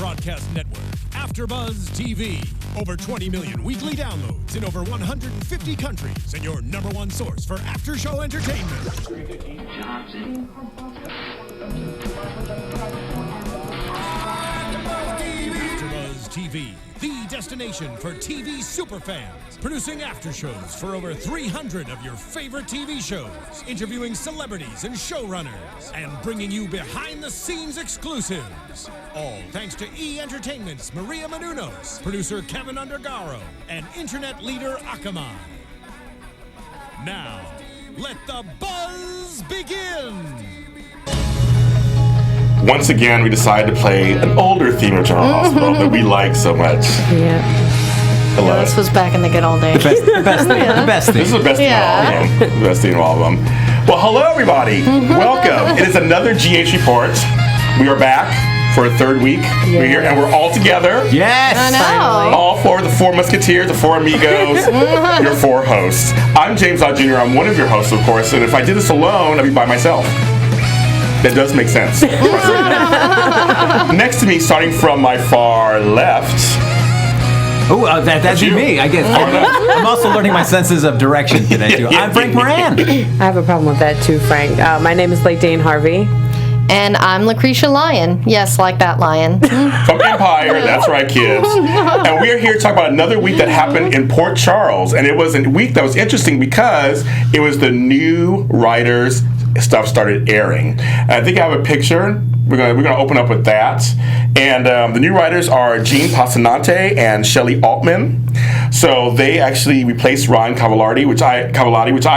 broadcast network, AFTERBUZZ TV. Over 20 million weekly downloads in over 150 countries, and your number one source for after-show entertainment. AFTERBUZZ TV, the destination for TV superfans. Producing aftershows for over 300 of your favorite TV shows. Interviewing celebrities and showrunners. And bringing you behind-the-scenes exclusives. All thanks to E! Entertainment's Maria Menounos, producer Kevin Undergaro, and internet leader Akamai. Now, let the buzz begin! Once again, we decided to play an older theme of General Hospital that we like so much. Yeah. Hello. This was back in the good old days. The best thing. This is the best theme of all of them. The best theme of all of them. Well, hello, everybody. Welcome. It is another GH Report. We are back for a third week. Yes. We're here, and we're all together. Yes! I know. All four, the four musketeers, the four amigos, your four hosts. I'm James Lott Jr. I'm one of your hosts, of course, and if I did this alone, I'd be by myself. That does make sense. Next to me, starting from my far left. Oh, that'd be me. I guess I'm also learning my senses of direction today, too. I'm Frank Moran. I have a problem with that, too, Frank. My name is Ladine Harvey. And I'm Lacretia Lyon. Yes, like that lion. From Empire, that's right, kids. And we are here to talk about another week that happened in Port Charles. And it was a week that was interesting because it was the new writers' stuff started airing. And I think I have a picture. We're gonna open up with that. And the new writers are Gene Passanante and Shelley Altman. So they actually replaced Ryan Cavallari, which I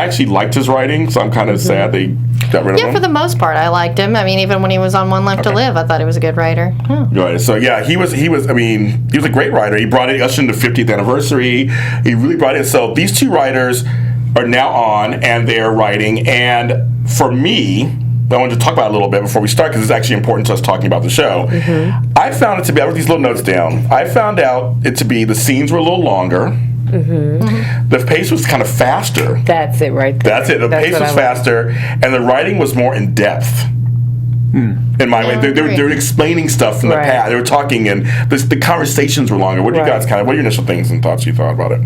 actually liked his writing. So I'm kind of sad they got rid of him. Yeah, for the most part, I liked him. I mean, even when he was on One Life to Live, I thought he was a good writer. Right. So yeah, he was a great writer. He brought it ushered in the 50th anniversary. He really brought it. So these two writers are now on and they're writing. And for me, I wanted to talk about it a little bit before we start because it's actually important to us talking about the show. Mm-hmm. I found it to be, I wrote these little notes down. I found out it to be the scenes were a little longer. Mm-hmm. The pace was kind of faster. That's it right there. That's it. The pace was faster and the writing was more in depth. In my way, they were explaining stuff from the past. They were talking, and the conversations were longer. What do you guys what are your initial things and thoughts you thought about it?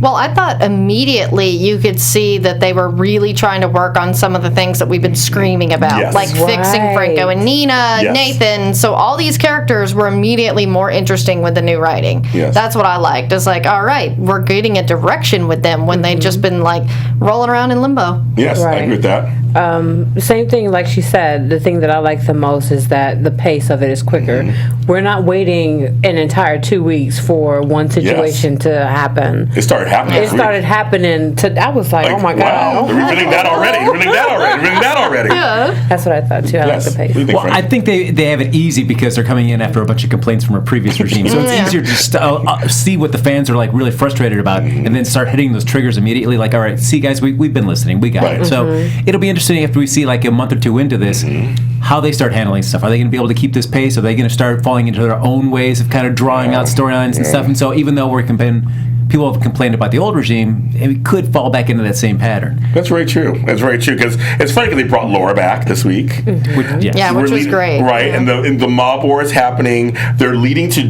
Well, I thought immediately you could see that they were really trying to work on some of the things that we've been screaming about, like fixing Franco and Nina, Nathan. So all these characters were immediately more interesting with the new writing. Yes. That's what I liked. It's like, all right, we're getting a direction with them when they'd just been like rolling around in limbo. Yes, I agree with that. Same thing, like she said, the thing that I like the most is that the pace of it is quicker. Mm-hmm. We're not waiting an entire 2 weeks for one situation to happen. It started happening. It started happening. I was like, oh my God. Wow, they're revealing that already. Yeah. That's what I thought too. I like the pace. Well, I think they have it easy because they're coming in after a bunch of complaints from a previous regime. So it's easier to see what the fans are like really frustrated about and then start hitting those triggers immediately. Like, all right, see guys, we've been listening. We got it. So it'll be interesting after we see like a month or two into this how they start handling stuff. Are they going to be able to keep this pace? Are they going to start falling into their own ways of kind of drawing out storylines and stuff? And so even though people have complained about the old regime, and we could fall back into that same pattern. That's very true. Because it's funny because they brought Laura back this week. Which was great. Right, yeah. And the mob war is happening. They're leading to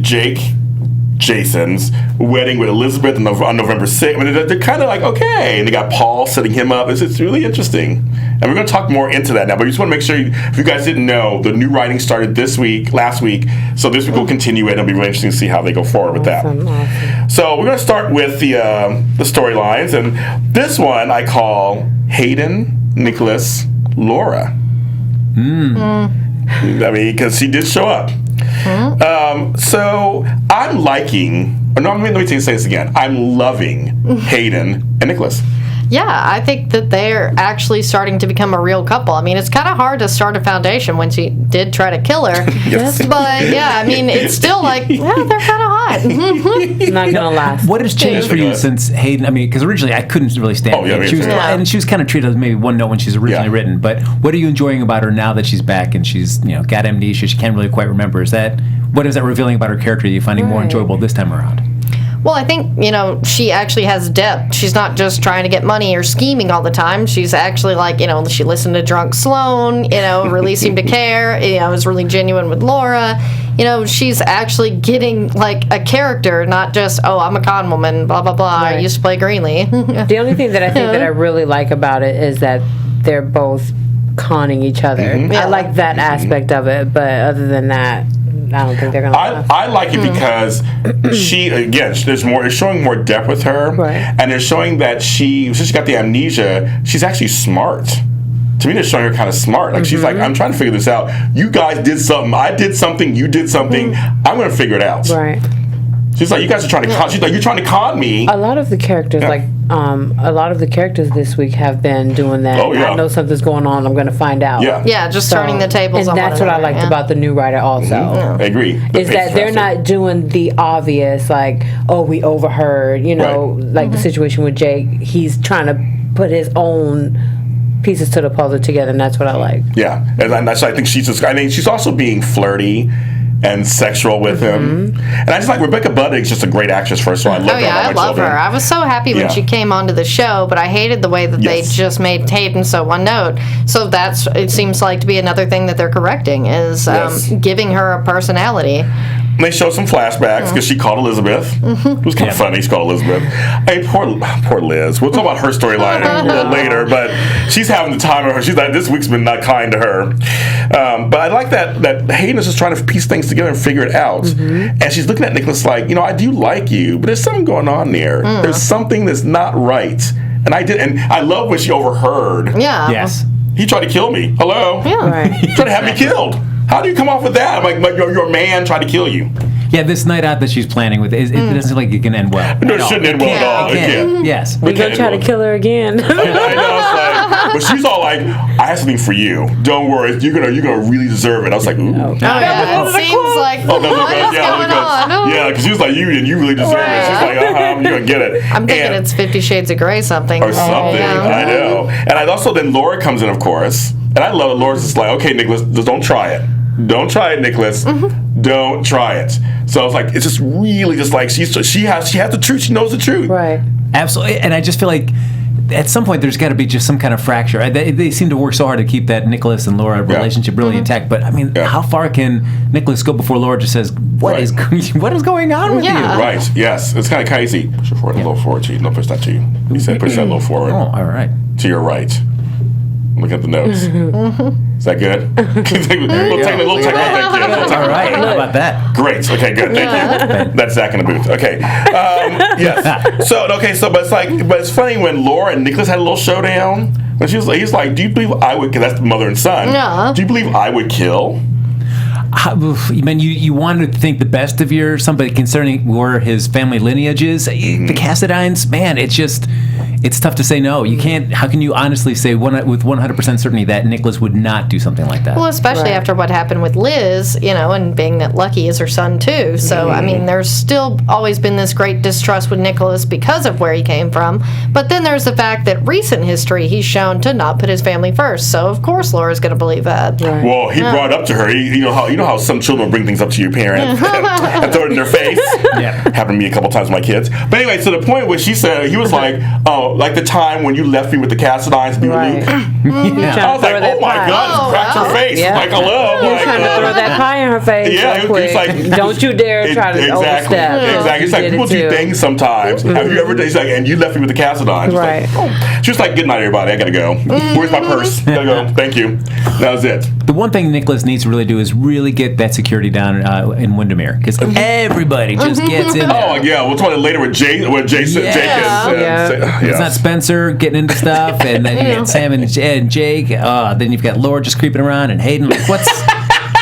Jason's wedding with Elizabeth on November 6th. I mean, they're kind of like, okay. And they got Paul setting him up. It's really interesting. And we're going to talk more into that now. But we just want to make sure, if you guys didn't know, the new writing started last week. So this week we'll continue it. It'll be really interesting to see how they go forward with that. Awesome. So we're going to start with the storylines. And this one I call Hayden, Nicholas, Laura. I mean, because she did show up. So I'm liking, let me say this again. I'm loving Hayden and Nicholas. Yeah, I think that they're actually starting to become a real couple. I mean, it's kind of hard to start a foundation when she did try to kill her. Yes. But, yeah, I mean, it's still like, yeah, they're kind of hot. Not going to last. What has changed for you since Hayden? I mean, because originally I couldn't really stand her. And she was kind of treated as maybe one note when she's originally written. But what are you enjoying about her now that she's back and she's got amnesia? She can't really quite remember. What is that revealing about her character that you finding more enjoyable this time around? Well, I think, she actually has depth. She's not just trying to get money or scheming all the time. She's actually she listened to Drunk Sloan, Release Him to Care, is really genuine with Laura. She's actually getting a character, not just, I'm a con woman, blah, blah, blah. Right. I used to play Greenlee. The only thing that I think that I really like about it is that they're both conning each other. Mm-hmm. I like that aspect of it, but other than that, I don't think they're gonna. I like it because there's more. It's showing more depth with her, right? And they're showing that since she got the amnesia, she's actually smart. To me, they're showing her kind of smart. Like she's like, I'm trying to figure this out. You guys did something. I did something. You did something. I'm going to figure it out. Right. She's like, you guys are trying to con. She's like, you're trying to con me. A lot of the characters, a lot of the characters this week have been doing that. Oh, yeah. I know something's going on. I'm going to find out. Yeah, just turning the tables. And that's what I liked about the new writer also. I agree. Is that they're not doing the obvious, we overheard, the situation with Jake. He's trying to put his own pieces to the puzzle together, and that's what I like. Yeah, and that's I think she's also being flirty and sexual with him. And I just like Rebecca Budig's just a great actress first, so I love her. I love her. I was so happy when she came onto the show, but I hated the way that they just made Hayden so one note. So it seems like to be another thing that they're correcting is giving her a personality. And they show some flashbacks because she called Elizabeth. It was kind of funny. She called Elizabeth. Hey, poor Liz. We'll talk about her storyline a little later, but she's having the time of her. She's like, this week's been not kind to her. But I like that Hayden is just trying to piece things together and figure it out. And she's looking at Nicholas like, I do like you, but there's something going on there. There's something that's not right. And I love when she overheard. Yeah. Yes. He tried to kill me. Hello? Yeah. Right. He tried to have me killed. How do you come off with that? I'm like, your man tried to kill you. Yeah, this night out that she's planning with, it doesn't seem like it can end well. No, it shouldn't end well at all. It can't. Yes. We're going to try to kill her again. I know, but she's all like, I have something for you. Don't worry. You're gonna really deserve it. I was like, ooh. It seems like what's going on? Yeah, because she was like, you really deserve it. She's like, you're going to get it. I'm thinking it's 50 Shades of Grey something. Or something. I know. And then Laura comes in, of course. And I love it. Laura's just like, okay, Nicholas, just don't try it. Don't try it, Nicholas. Don't try it. So it's just really just like she has the truth. She knows the truth. Right. Absolutely. And I just feel like at some point there's got to be just some kind of fracture. They seem to work so hard to keep that Nicholas and Laura relationship really intact. But I mean, how far can Nicholas go before Laura just says, what is going on with you? Right. Yes. It's kind of crazy. Push it forward, a little forward to you. No, push that to you. He said push that a little forward. Oh, all right. To your right. Look at the notes. Is that good? We'll take one. Thank you. All right. How about that? Great. Okay, good. Thank you. That's Zach in the booth. Okay. Yes. But it's funny when Laura and Nicholas had a little showdown. And he's like, do you believe I would, because that's the mother and son. Yeah. Do you believe I would kill? You wanted to think the best of your son, but concerning where his family lineage is, the Cassadines, man, it's tough to say no. You can't. How can you honestly say with 100% certainty that Nicholas would not do something like that? Well, especially after what happened with Liz, and being that Lucky is her son too. So I mean, there's still always been this great distrust with Nicholas because of where he came from. But then there's the fact that recent history he's shown to not put his family first. So of course Laura's going to believe that. Right. Well, he brought up to her. You know how some children bring things up to your parent and throw it in their face. Yeah, happened to me a couple times with my kids. But anyway, to the point where she said he was like, oh, like the time when you left me with the Cassadines to be with Lulu. I was like, oh my God, cracked her face. Yeah. Like, hello. He was trying to throw that pie in her face. Yeah, he's like, don't you dare try to overstep. Exactly. It's like people do things sometimes. Have you ever done? He's like, and you left me with the Cassadines. Right. Like, she was like, good night, everybody. I gotta go. Where's my purse? Gotta go. Thank you. That was it. The one thing Nicholas needs to really do is really get that security down in Windermere, because everybody just gets in there. Oh yeah, we'll talk about it later with Jason. It's not Spencer getting into stuff, and then you get Sam and Jake. Then you've got Laura just creeping around, and Hayden. Like, what's?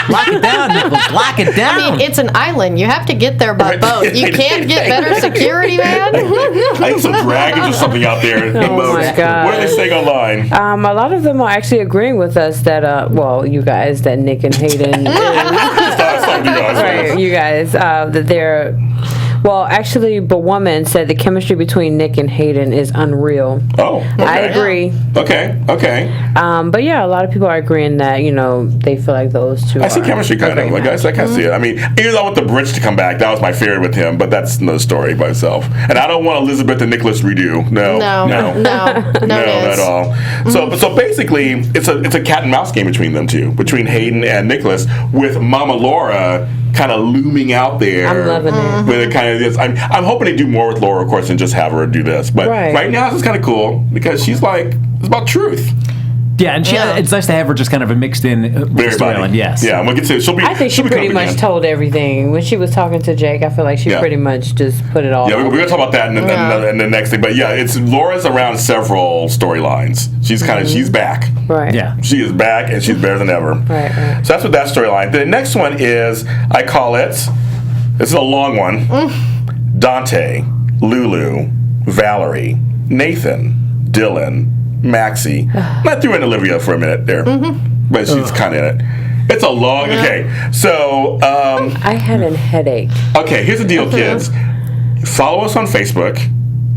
Lock it down, Nicholas. Lock it down. I mean, it's an island. You have to get there by boat. You can't get better security, man. I think some dragons or something out there. Oh my God. What are they saying online? A lot of them are actually agreeing with us that, you guys, that Nick and Hayden. Stop, you guys. Right, you guys, that they're. Well, actually, but woman said the chemistry between Nick and Hayden is unreal. Oh, okay. I agree. Okay. But yeah, a lot of people are agreeing that, they feel like those two I see chemistry kind of. Like, I kind of see it. I mean, even though I want the Bridge to come back, that was my favorite with him, but that's another story by itself. And I don't want Elizabeth and Nicholas redo. No, not at all. So basically, it's a cat and mouse game between them two, between Hayden and Nicholas, with Mama Laura kind of looming out there. I'm loving it. With it kind of this. I'm hoping they do more with Laura, of course, and just have her do this. But right now, it's kind of cool because she's like, it's about truth. Yeah, and it's nice to have her just kind of mixed in with the storyline. Yes. Yeah, we'll get to. I think she pretty much told everything when she was talking to Jake. I feel like she pretty much just put it all. Yeah, we're gonna talk about that in the next thing. But yeah, it's Laura's around several storylines. She's kind of she's back. Right. Yeah. She is back and she's better than ever. Right. So that's what that storyline. The next one is I call it. This is a long one. Dante, Lulu, Valerie, Nathan, Dylan, Maxie. I threw in Olivia for a minute there, but she's kind of in it. It's a long. Okay, so I had a headache. Okay, here's the deal, kids. Follow us on Facebook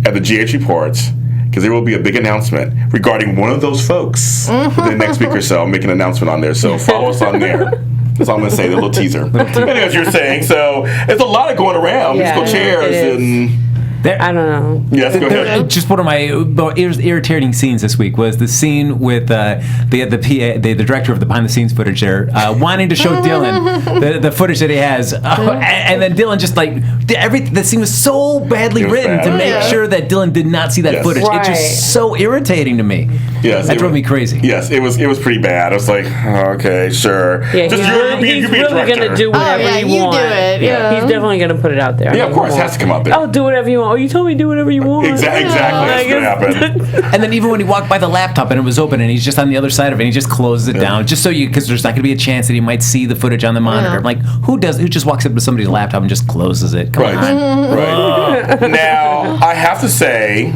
at the GH Reports because there will be a big announcement regarding one of those folks within the next week or so. I'll make an announcement on there, so follow us on there. That's all I'm going to say, the little teaser. Anyway, as you're saying, so it's a lot of going around, musical chairs and. I don't know. Yes, go ahead. Just one of my irritating scenes this week was the scene with the PA, the director of the behind-the-scenes footage there, wanting to show Dylan the footage that he has, and then Dylan just like the scene was so badly written to make sure that Dylan did not see that footage. It's just so irritating to me. Yes, that drove me crazy. Yes, it was pretty bad. I was like, okay, sure. Yeah, he's really gonna do whatever he wants. You do it. Yeah. He's definitely gonna put it out there. Yeah, of course, it has to come out there. Oh, do whatever you want. Oh, you told me do whatever you want. Exactly. That's gonna happen. And then even when he walked by the laptop and it was open and he's just on the other side of it, and he just closes it down just so because there's not going to be a chance that he might see the footage on the monitor. I'm like, who just walks up to somebody's laptop and just closes it? Come on. Right. Now I have to say.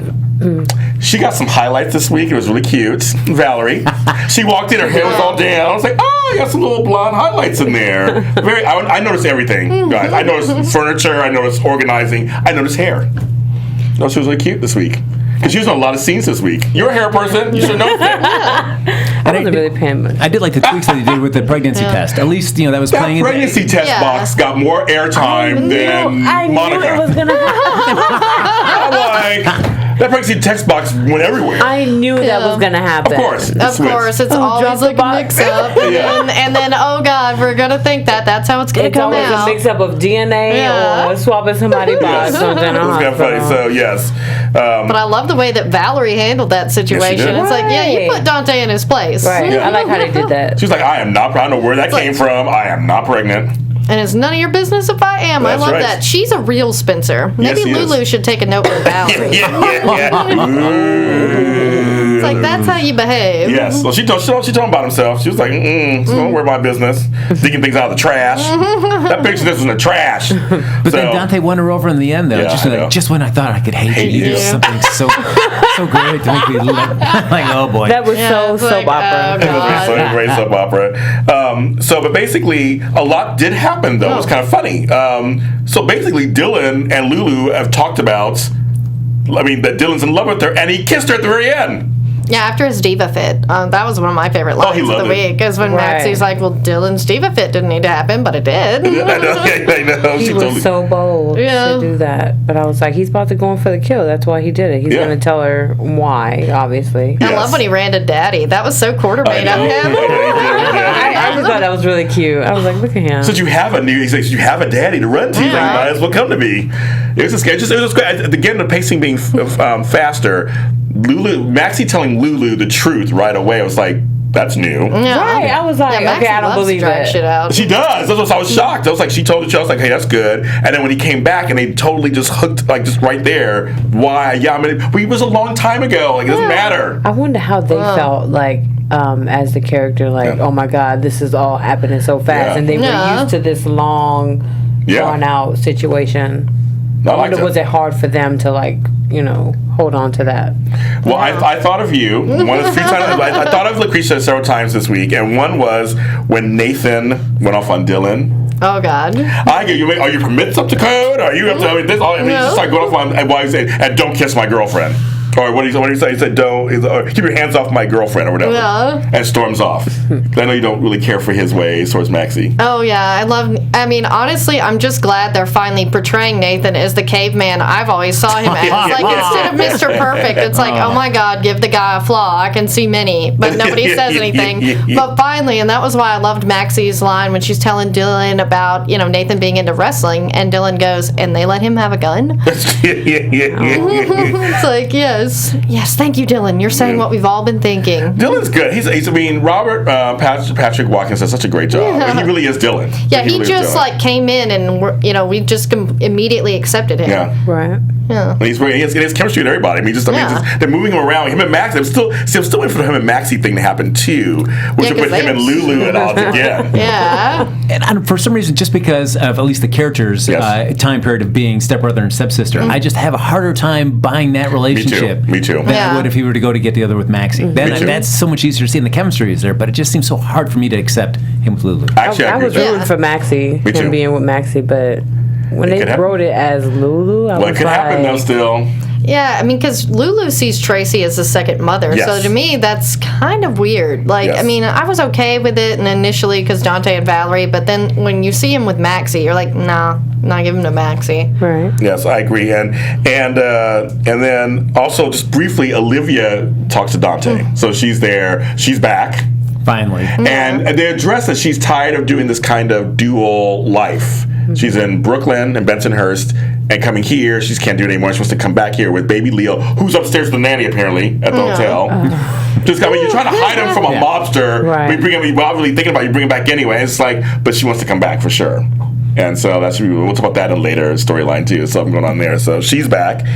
She got some highlights this week. It was really cute. Valerie. She walked in, her hair was all down. I was like, oh, I got some little blonde highlights in there. I noticed everything, guys. I noticed furniture. I noticed organizing. I noticed hair. No, she was really cute this week. Because she was on a lot of scenes this week. You're a hair person. You should know that. I wasn't really paying much. I did like the tweaks that he did with the pregnancy test. At least, that was playing. That pregnancy test box got more airtime than Monica. I knew it was going to happen. I'm like... That pregnancy text box went everywhere. I knew that was going to happen. Of course. It's always like a mix-up. And then, oh, God, we're going to think that's how it's going to come out. It's always a mix-up of DNA or swapping somebody's box. It was kind of funny. So, yes. But I love the way that Valerie handled that situation. Yes, it's like, you put Dante in his place. Right. Yeah. I like how they did that. She was like, I am not, I don't know where that came from. I am not pregnant. And it's none of your business if I am. That's I love right. that. She's a real Spencer. Maybe Lulu should take a note from Valerie. It's like, that's how you behave. Yes. Well, she told about himself. She was like, don't worry about business. Digging things out of the trash. That picture was in the trash. But then Dante won her over in the end, though. Just when I thought I could hate you, did something so great to make me like, oh boy. That was soap opera. It was so great soap opera. But basically, a lot did happen, though. It was kind of funny. So basically, Dylan and Lulu have talked about, that Dylan's in love with her, and he kissed her at the very end. Yeah, after his diva fit. That was one of my favorite lines of the week. Because when Maxie's like, well, Dylan's diva fit didn't need to happen, but it did. I know. He was so bold to do that. But I was like, he's about to go in for the kill. That's why he did it. He's going to tell her why, obviously. I love when he ran to Daddy. That was so Quartermaine of him. I just thought that was really cute. I was like, look at him. Since you have you have a daddy to run to, you might as well come to me. It was just it was great. Again, the pacing being faster. Maxie telling Lulu the truth right away. I was like, that's new. Yeah. Right. I was like, okay, I don't believe that. Shit out. She does. That's what I was shocked. I was like, she told the truth. I was like, hey, that's good. And then when he came back and they totally just hooked, just right there. Why? Yeah, it was a long time ago. It doesn't matter. I wonder how they felt as the character, oh my God, this is all happening so fast. And they were used to this long, drawn out situation. I wonder, was it hard for them to hold on to that? Well, I thought of you. One of the few times I thought of Lacretia several times this week, and one was when Nathan went off on Dylan. Oh God. I get you. Are your permits up to code? Are you up to? I mean, this all. I mean, you just start going off on why you say, and don't kiss my girlfriend. Or what do you say? He said, don't, keep your hands off my girlfriend or whatever. Yeah. And storms off. I know you don't really care for his ways towards Maxie. Oh, yeah. I mean, honestly, I'm just glad they're finally portraying Nathan as the caveman I've always saw him as. Like, instead of Mr. Perfect, it's like, oh my God, give the guy a flaw. I can see many. But nobody says anything. But finally, and that was why I loved Maxie's line when she's telling Dylan about, Nathan being into wrestling. And Dylan goes, and they let him have a gun? It's like, yes. Yes, thank you, Dylan. You're saying what we've all been thinking. Dylan's good. He's I mean, Robert Patrick Watkins does such a great job. Yeah. He really is Dylan. Yeah, he really just came in and we just immediately accepted him. Yeah, right. Yeah, and he has chemistry with everybody. I mean, they're moving him around. Him and Maxie. I'm still waiting for the him and Maxie thing to happen too, which would put him and Lulu at odds again. Yeah, and for some reason, just because of at least the characters' time period of being stepbrother and stepsister, I just have a harder time buying that relationship. Me too. Than I would if he were to go to get together with Maxie. That's so much easier to see, and the chemistry is there. But it just seems so hard for me to accept him with Lulu. Actually, I was rooting for Maxie, him being with Maxie, but when they wrote it as Lulu, I was it could happen though still. Yeah, I mean, because Lulu sees Tracy as a second mother, so to me, that's kind of weird. Like, I mean, I was okay with it initially because Dante and Valerie, but then when you see him with Maxie, you're like, nah, not give him to Maxie. Right. Yes, I agree. And then also, just briefly, Olivia talks to Dante. So she's there. She's back. Finally. And they address that she's tired of doing this kind of dual life. She's in Brooklyn and Bensonhurst, and coming here, she can't do it anymore. She wants to come back here with baby Leo, who's upstairs with the nanny apparently at the hotel. Just you're trying to hide him from a mobster. Right. We bring him. We're not really thinking about you bring him back anyway. It's like, but she wants to come back for sure. And so we'll talk about that in a later storyline too. Something going on there. So she's back, so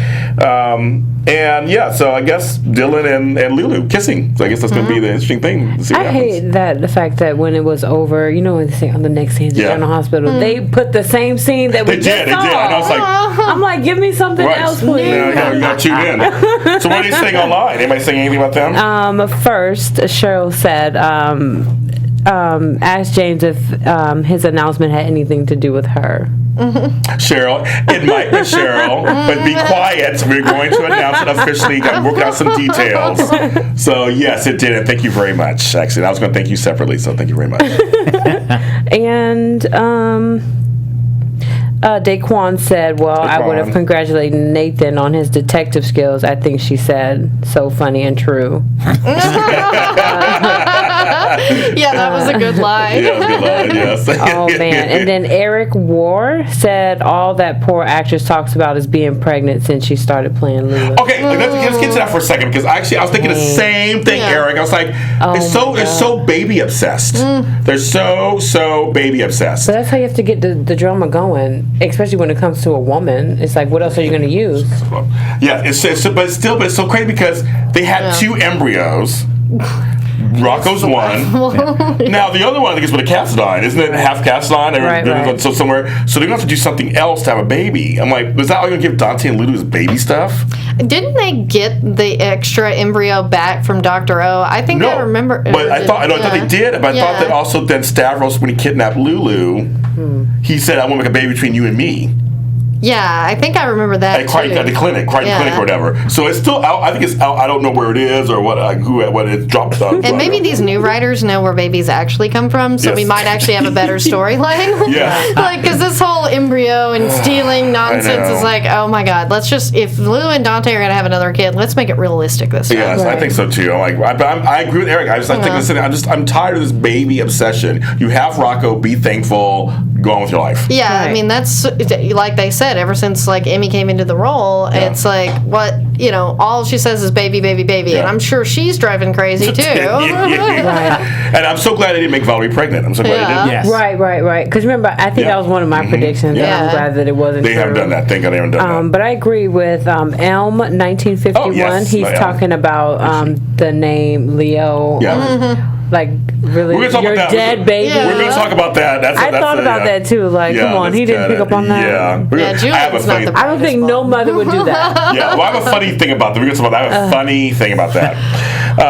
I guess Dylan and Lulu kissing. So I guess that's going to be the interesting thing. To see what happens. Hate the fact that when it was over, when they say on the next scene in the General Hospital, they put the same scene that we just saw. They did. I know. It's like I'm like, give me something else, please. Yeah, you got to tune in. So what are you saying online? Anybody saying anything about them? First, Cheryl said. Asked James if his announcement had anything to do with her. Cheryl, it might be Cheryl, but be quiet. We're going to announce it officially. I'm working out some details. So yes, it did, and thank you very much. Actually, I was going to thank you separately, so thank you very much. And Daquan said, I would have congratulated Nathan on his detective skills. I think she said, so funny and true. Yeah, that was a good line. Yeah, good line, yes. Oh, man. And then Eric War said all that poor actress talks about is being pregnant since she started playing Lulu. Okay, let's get to that for a second, because actually I was thinking the same thing, Eric. I was like, they're so baby obsessed. They're so baby obsessed. So that's how you have to get the drama going, especially when it comes to a woman. It's like, what else are you going to use? Yeah, but it's so crazy because they had two embryos. Rocco's one. Now the other one, I think, is with a cast line, isn't it? Half cast line, right. So somewhere. So they're gonna have to do something else to have a baby. I'm like, was that all you're gonna give Dante and Lulu's baby stuff? Didn't they get the extra embryo back from Dr. O? I think I remember. But I thought they did. But I thought that also then Stavros, when he kidnapped Lulu, he said, "I want to make a baby between you and me." Yeah, I think I remember that at the clinic, clinic or whatever. So it's still out. I think it's out. I don't know where it is or what it's dropped on. And maybe these new writers know where babies actually come from, so we might actually have a better storyline. Because this whole embryo and stealing nonsense is like, oh my God, let's just, if Lulu and Dante are gonna have another kid, let's make it realistic this time. Yes, I think so too. I agree with Eric. I'm tired of this baby obsession. You have Rocco. Be thankful. Go on with your life. Yeah, I mean that's like they said. Ever since Emmy came into the role, it's like all she says is baby, baby, baby, and I'm sure she's driving crazy too. And I'm so glad they didn't make Valerie pregnant. I'm so glad they didn't. Yes. Right. Because remember, I think that was one of my predictions. And I'm glad that it wasn't. They haven't done that. Thank God they haven't done that. But I agree with Elm 1951. He's talking about the name Leo. Yeah. Like, really, your dead baby. We're going to talk about that. I thought about that too. Like, come on, he didn't pick up on that. I don't think no mother would do that. Well, I have a funny thing about that. I have a funny thing about that.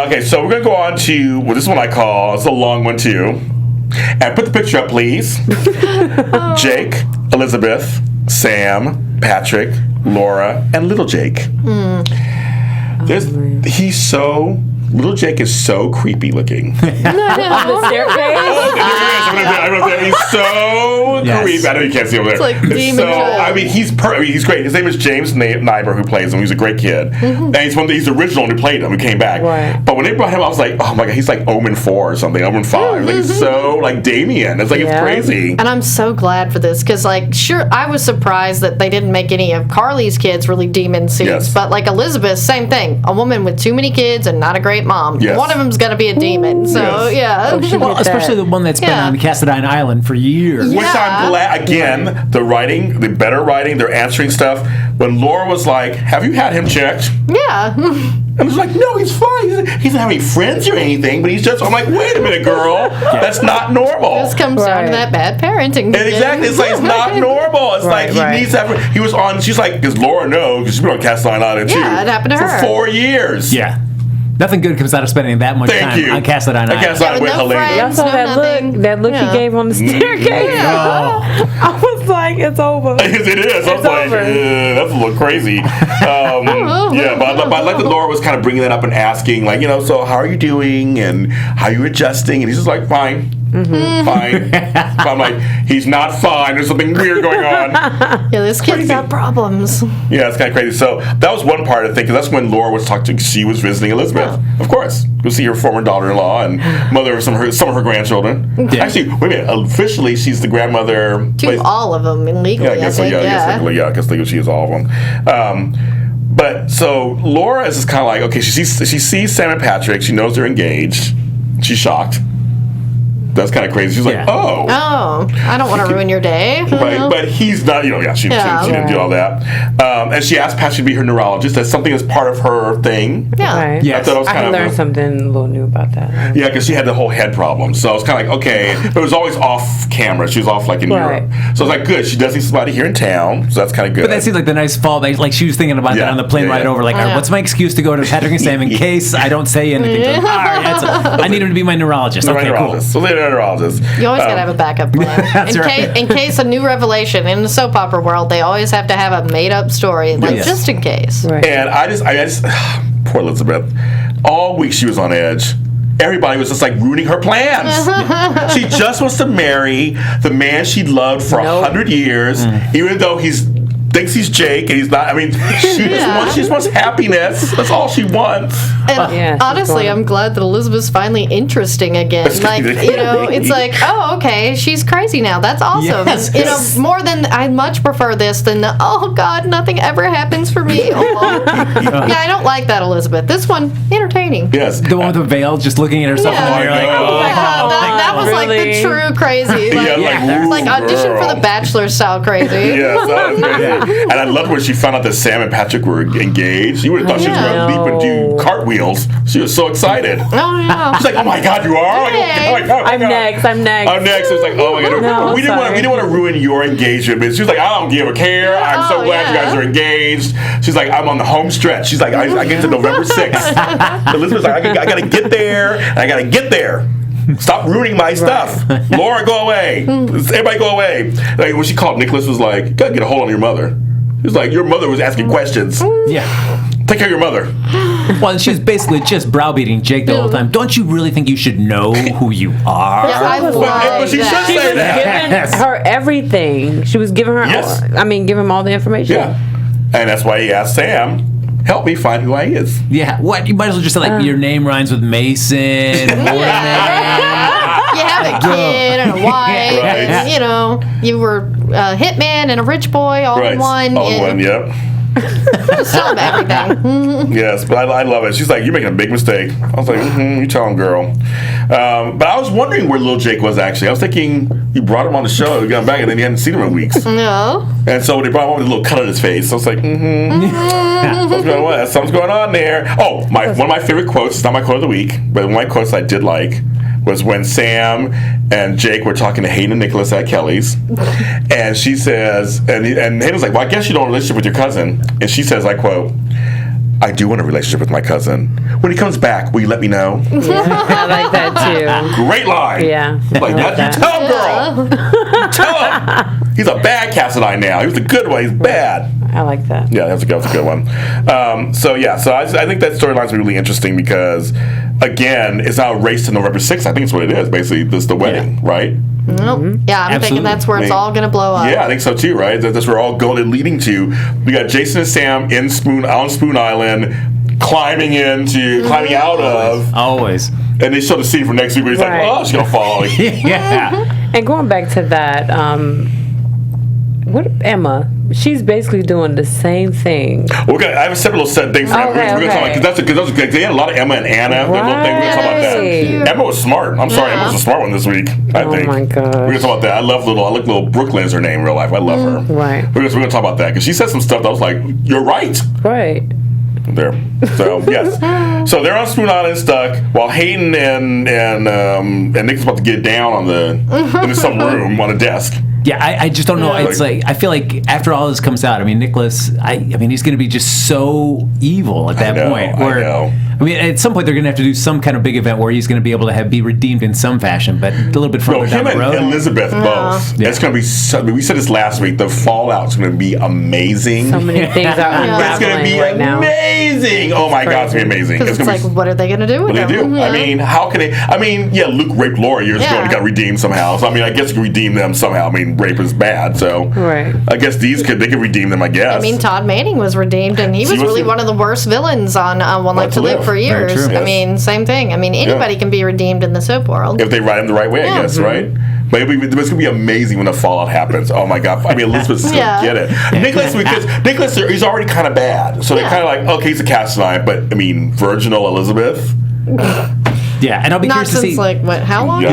Okay, so we're going to go on to, this one I call, it's a long one too. And put the picture up, please. Jake, Elizabeth, Sam, Patrick, Laura, and little Jake. Little Jake is so creepy looking. On the staircase? He's so creepy. I know you can't see over there. It's like demon Joel. I mean, he's great. His name is James Niber, who plays him. He's a great kid. And he's the original one who played him, who came back. Right. But when they brought him, I was like, oh my God, he's like Omen 4 or something, Omen 5. Like, he's so like Damien. It's like, it's crazy. And I'm so glad for this, because like, sure, I was surprised that they didn't make any of Carly's kids really demon suits. Yes. But like Elizabeth, same thing. A woman with too many kids and not a great mom. Yes. One of them's going to be a demon. So, yeah. Well, especially the one that's been on Cassadine Island for years. Which I'm glad, again, the writing, the better writing, they're answering stuff. When Laura was like, have you had him checked? Yeah. I was like, no, he's fine. He doesn't have any friends or anything, but he's just, I'm like, wait a minute, girl. That's not normal. This comes down to that bad parenting. And exactly, it's like, it's not normal. It's like, he needs to have, he was on, she's like, does Laura know? Because she's been on Cassadine Island, too. Yeah, it happened to her. For 4 years. Yeah. Nothing good comes out of spending that much time on Cassadine Island. Cassadine with Helena. Y'all saw that look he gave on the staircase? I was like, it's over. It is. I was like, that's a little crazy. Yeah, but I like that Laura was kind of bringing that up and asking, like, so how are you doing and how are you adjusting? And he's just like, fine. Fine. So I'm like, he's not fine. There's something weird going on. Yeah, this kid's got problems. Yeah, it's kind of crazy. So that was one part, I think, because that's when Laura was talking. She was visiting Elizabeth, of course. Go see her former daughter-in-law and mother of some of her grandchildren. Yeah. Actually, wait a minute. Officially, she's the grandmother to all of them, and legally, I think. I guess legally she is all of them. But so Laura is just kind of like, okay, she sees Sam and Patrick. She knows they're engaged. She's shocked. That's kind of crazy. She's like, oh, I don't want to ruin your day. Right, but he's not, she didn't do all that. And she asked Patrick to be her neurologist. That's something that's part of her thing. Yeah. Right. Yes. I learned something a little new about that. Yeah, because she had the whole head problem. So it's kind of like, okay, but it was always off camera. She was off like in Europe. So it's like, good. She does need somebody here in town. So that's kind of good. But that seems like the nice fallback. Like she was thinking about that on the plane ride over. Like, all right, what's my excuse to go to Patrick and Sam in case I don't say anything to them? All right, I need him to be my neurologist. Okay, cool. So they're neurologist. You always got to have a backup plan. In case a new revelation in the soap opera world, they always have to have a made-up story, just in case. Right. And I just, poor Elizabeth, all week she was on edge. Everybody was just like ruining her plans. She just wants to marry the man she loved for 100 years, even though thinks he's Jake and he's not. I mean, she just wants happiness. That's all she wants. And honestly, I'm glad that Elizabeth's finally interesting again. Like, it's like, oh, okay, she's crazy now. That's awesome. Yes. More than, I much prefer this than the, oh God, nothing ever happens for me. Oh. Yeah, I don't like that, Elizabeth. This one, entertaining. Yes. The one with the veil, just looking at herself in the mirror, like, that was really? Like the true crazy. Like audition for the Bachelor style crazy. Yes, that was crazy. And I loved when she found out that Sam and Patrick were engaged. You would have thought she was going to leap and do cartwheels. She was so excited. Oh, yeah. She's like, oh my God, you are? I'm next. I'm next. It was like, oh my God. No, we didn't want to ruin your engagement. But she was like, I don't give a care. I'm so glad you guys are engaged. She's like, I'm on the home stretch. She's like, I get to November 6th. Elizabeth's like, I got to get there. And I got to get there. Stop ruining my stuff. Laura, go away. Everybody go away. Like when she called, Nicholas was like, you gotta get a hold on your mother. He was like, your mother was asking questions. Yeah. Take care of your mother. Well, she was basically just browbeating Jake the whole time. Don't you really think you should know who you are? Yeah, I love but she should say that. Giving her everything. She was giving her give him all the information. Yeah. And that's why he asked Sam, help me find who I is. Yeah, what? You might as well just say, like, your name rhymes with Mason. You have a kid and a wife. Right. And, you were a hitman and a rich boy all in one. All in one, yep. Still have everything. Yes, but I love it. She's like, you're making a big mistake. I was like, you tell him, girl. But I was wondering where little Jake was actually. I was thinking you brought him on the show, you got him back, and then you hadn't seen him in weeks. No. And so when they brought him on with a little cut on his face, I was like, something's going on there. Oh, one of my favorite quotes, it's not my quote of the week, but one of my quotes I did like was when Sam and Jake were talking to Hayden and Nicholas at Kelly's, and she says, and Hayden's like, well, I guess you don't have a relationship with your cousin. And she says, I quote, I do want a relationship with my cousin. When he comes back, will you let me know? Yeah, I like that too. Great line. Yeah. Like, that. You tell him, girl. Tell him. He's a bad Cassadine now. He was a good one. He's bad. I like that. Yeah, that's a good one. So I think that storyline's really interesting because, again, it's not a race to November 6th. I think it's what it is. Basically, this is the wedding, right? Nope. Yeah, I'm thinking that's where it's all going to blow up. Yeah, I think so too, right? That's where all going leading to. We got Jason and Sam on Spoon Island, climbing out of. Always. And they show the scene for next week where he's like, oh, she's going to fall. Yeah. And going back to that, Emma? She's basically doing the same thing. Okay, I have a separate little set thing for Emma. We're going to talk about because they had a lot of Emma and Anna. We're going to talk about that. Emma was smart. I'm sorry, Emma was a smart one this week. I think. Oh my god. We're going to talk about that. I like little Brooklyn's her name in real life. I love her. Right. We're going to talk about that because she said some stuff that I was like, you're right. Right. There. So yes. So they're on Spoon Island stuck while Hayden and Nick's about to get down in some room on a desk. Yeah, I just don't know. It's like I feel like after all this comes out, I mean, Nicholas, I mean, he's going to be just so evil at that point. I mean, at some point they're going to have to do some kind of big event where he's going to be able to be redeemed in some fashion, but a little bit further down the road. Him and Elizabeth both. It's going to be. We said this last week. The fallout's going to be amazing. So many things are unraveling. It's going to be amazing. Oh my God, it's going to be amazing. It's like, what are they going to do with them? I mean, how can they? I mean, Luke raped Laura years ago and he got redeemed somehow. So I mean, I guess you can redeem them somehow. I mean, rape is bad, so I guess they could redeem them. I guess. I mean, Todd Manning was redeemed, and he was really one of the worst villains on One Life to Live for years. I mean, same thing. I mean, anybody can be redeemed in the soap world if they write him the right way. I guess, right? But it's going to be amazing when the fallout happens. Oh my God! I mean, Elizabeth's going to get it. Nicholas, he's already kind of bad, so they're kind of like, okay, he's a Cassadine, but I mean, virginal Elizabeth. Yeah, and I'll be curious to see. Like what? How long?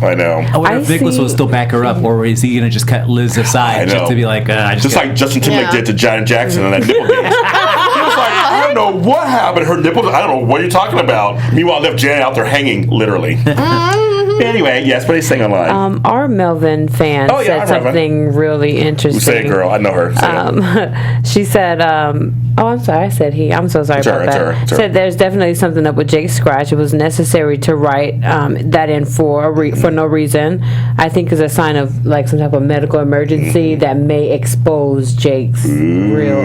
I know. I wonder if Nicholas will still back her up, or is he going to just cut Liz aside just to be like, just like Justin Timberlake did to Janet Jackson on that nipple game. He was like, I don't know what happened. Her nipples. I don't know what you're talking about. Meanwhile, I left Janet out there hanging, literally. Anyway, yes, but he's saying online. Our Melvin fan said something really interesting. Say it, girl. I know her. She said, I'm sorry. I said he. I'm so sorry about that. Said there's definitely something up with Jake's scratch. It was necessary to write that in for no reason. I think it's a sign of like some type of medical emergency that may expose Jake's real.